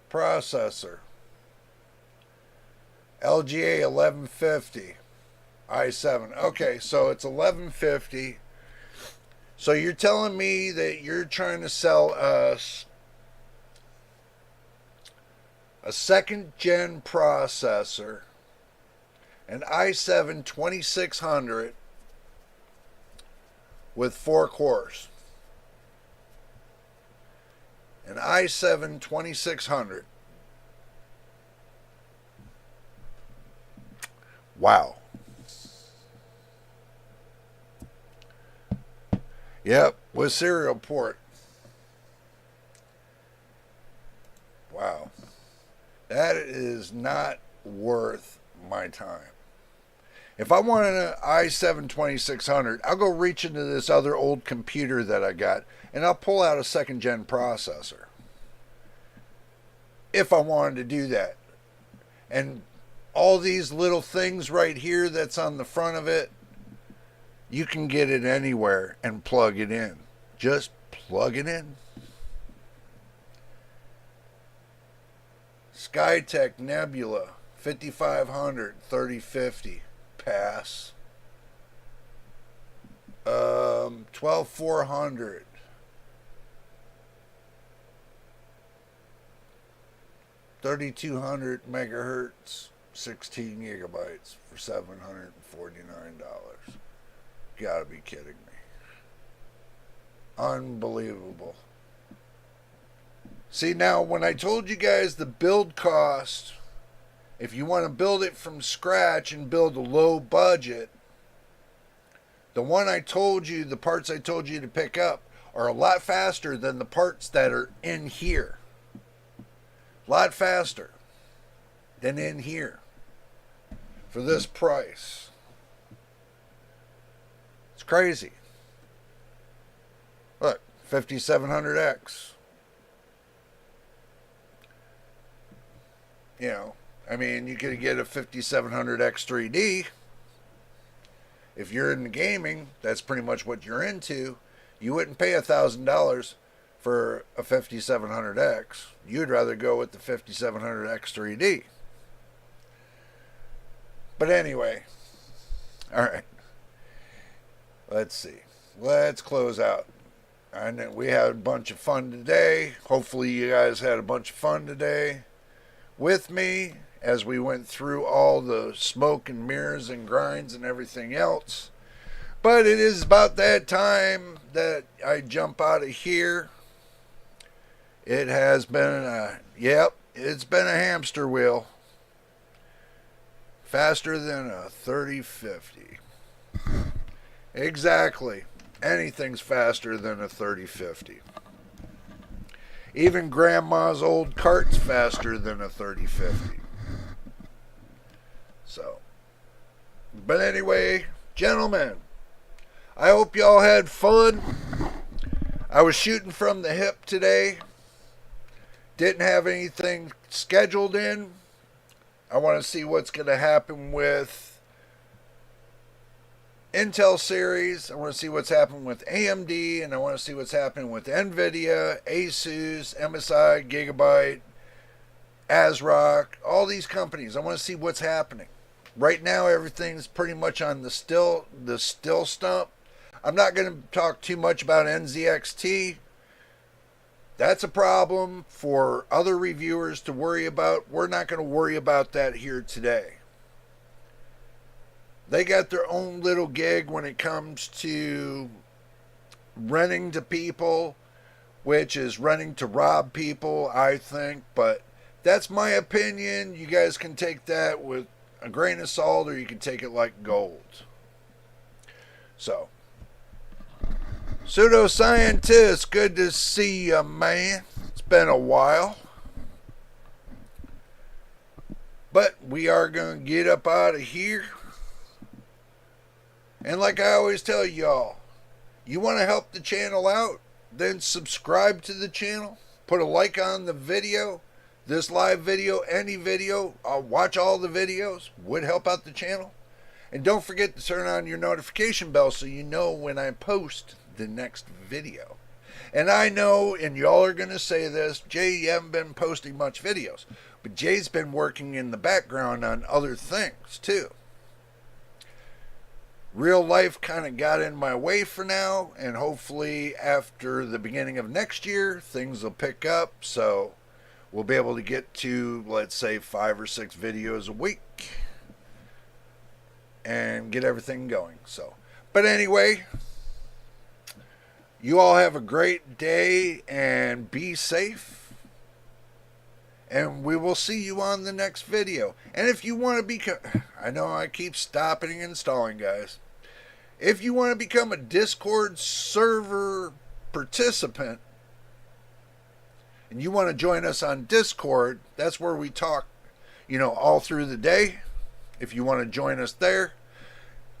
Speaker 1: Processor. LGA 1150. i7. Okay, so it's 1150. So you're telling me that you're trying to sell us a second gen processor, an i7 2600 with 4 cores. An i7 2600. Wow. Yep, with serial port. Wow. That is not worth my time. If I want an i7 2600, I'll go reach into this other old computer that I got, and I'll pull out a second gen processor. If I wanted to do that. And all these little things right here that's on the front of it, you can get it anywhere and plug it in. Just plug it in. Skytech Nebula 5500 3050 pass. 12400 3200 megahertz 16 gigabytes for $749. Gotta be kidding me. Unbelievable. See, now when I told you guys the build cost, if you want to build it from scratch and build a low budget, the one I told you, the parts I told you to pick up are a lot faster than the parts that are in here. A lot faster than in here for this price. It's crazy. Look, 5700X. You know, I mean, you could get a 5700X 3D. If you're in gaming, that's pretty much what you're into. You wouldn't pay $1,000 for a 5700X. You'd rather go with the 5700X 3D. But anyway, all right. Let's see. Let's close out. And we had a bunch of fun today. Hopefully you guys had a bunch of fun today with me as we went through all the smoke and mirrors and grinds and everything else. But it is about that time that I jump out of here. It has been it's been a hamster wheel. Faster than a 3050. Exactly. Anything's faster than a 3050. Even grandma's old cart's faster than a 3050. So, but anyway, gentlemen, I hope y'all had fun. I was shooting from the hip today. Didn't have anything scheduled in. I want to see what's going to happen with Intel series. I want to see what's happening with AMD, and I want to see what's happening with Nvidia, Asus, MSI, Gigabyte, ASRock, all these companies. I want to see what's happening. Right now, everything's pretty much on the still stump. I'm not going to talk too much about NZXT. That's a problem for other reviewers to worry about. We're not going to worry about that here today. They got their own little gig when it comes to renting to people, which is renting to rob people, I think. But that's my opinion. You guys can take that with a grain of salt, or you can take it like gold. So, pseudoscientist, good to see you, man. It's been a while. But we are going to get up out of here. And like I always tell y'all, you want to help the channel out? Then subscribe to the channel. Put a like on the video. This live video, any video. I'll watch all the videos. Would help out the channel. And don't forget to turn on your notification bell so you know when I post the next video. And I know, and y'all are going to say this, Jay, you haven't been posting much videos. But Jay's been working in the background on other things, too. Real life kind of got in my way for now, and hopefully after the beginning of next year, things will pick up, so we'll be able to get to, let's say, 5 or 6 videos a week and get everything going. So, but anyway, you all have a great day and be safe. And we will see you on the next video. And if you want to become, I know I keep stopping and stalling, guys. If you want to become a Discord server participant, and you want to join us on Discord, that's where we talk, all through the day. If you want to join us there,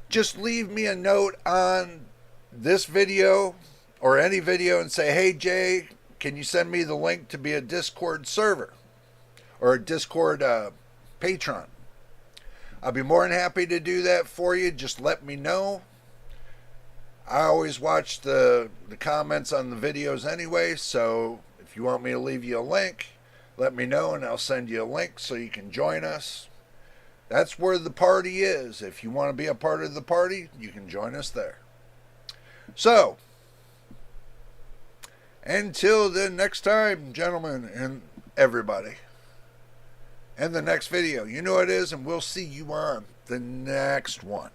Speaker 1: just leave me a note on this video or any video and say, hey, Jay, can you send me the link to be a Discord server or a Discord patron? I'll be more than happy to do that for you. Just let me know. I always watch the comments on the videos anyway, so if you want me to leave you a link, let me know and I'll send you a link so you can join us. That's where the party is. If you want to be a part of the party, you can join us there. So, until the next time, gentlemen and everybody, and the next video, you know what it is, and we'll see you on the next one.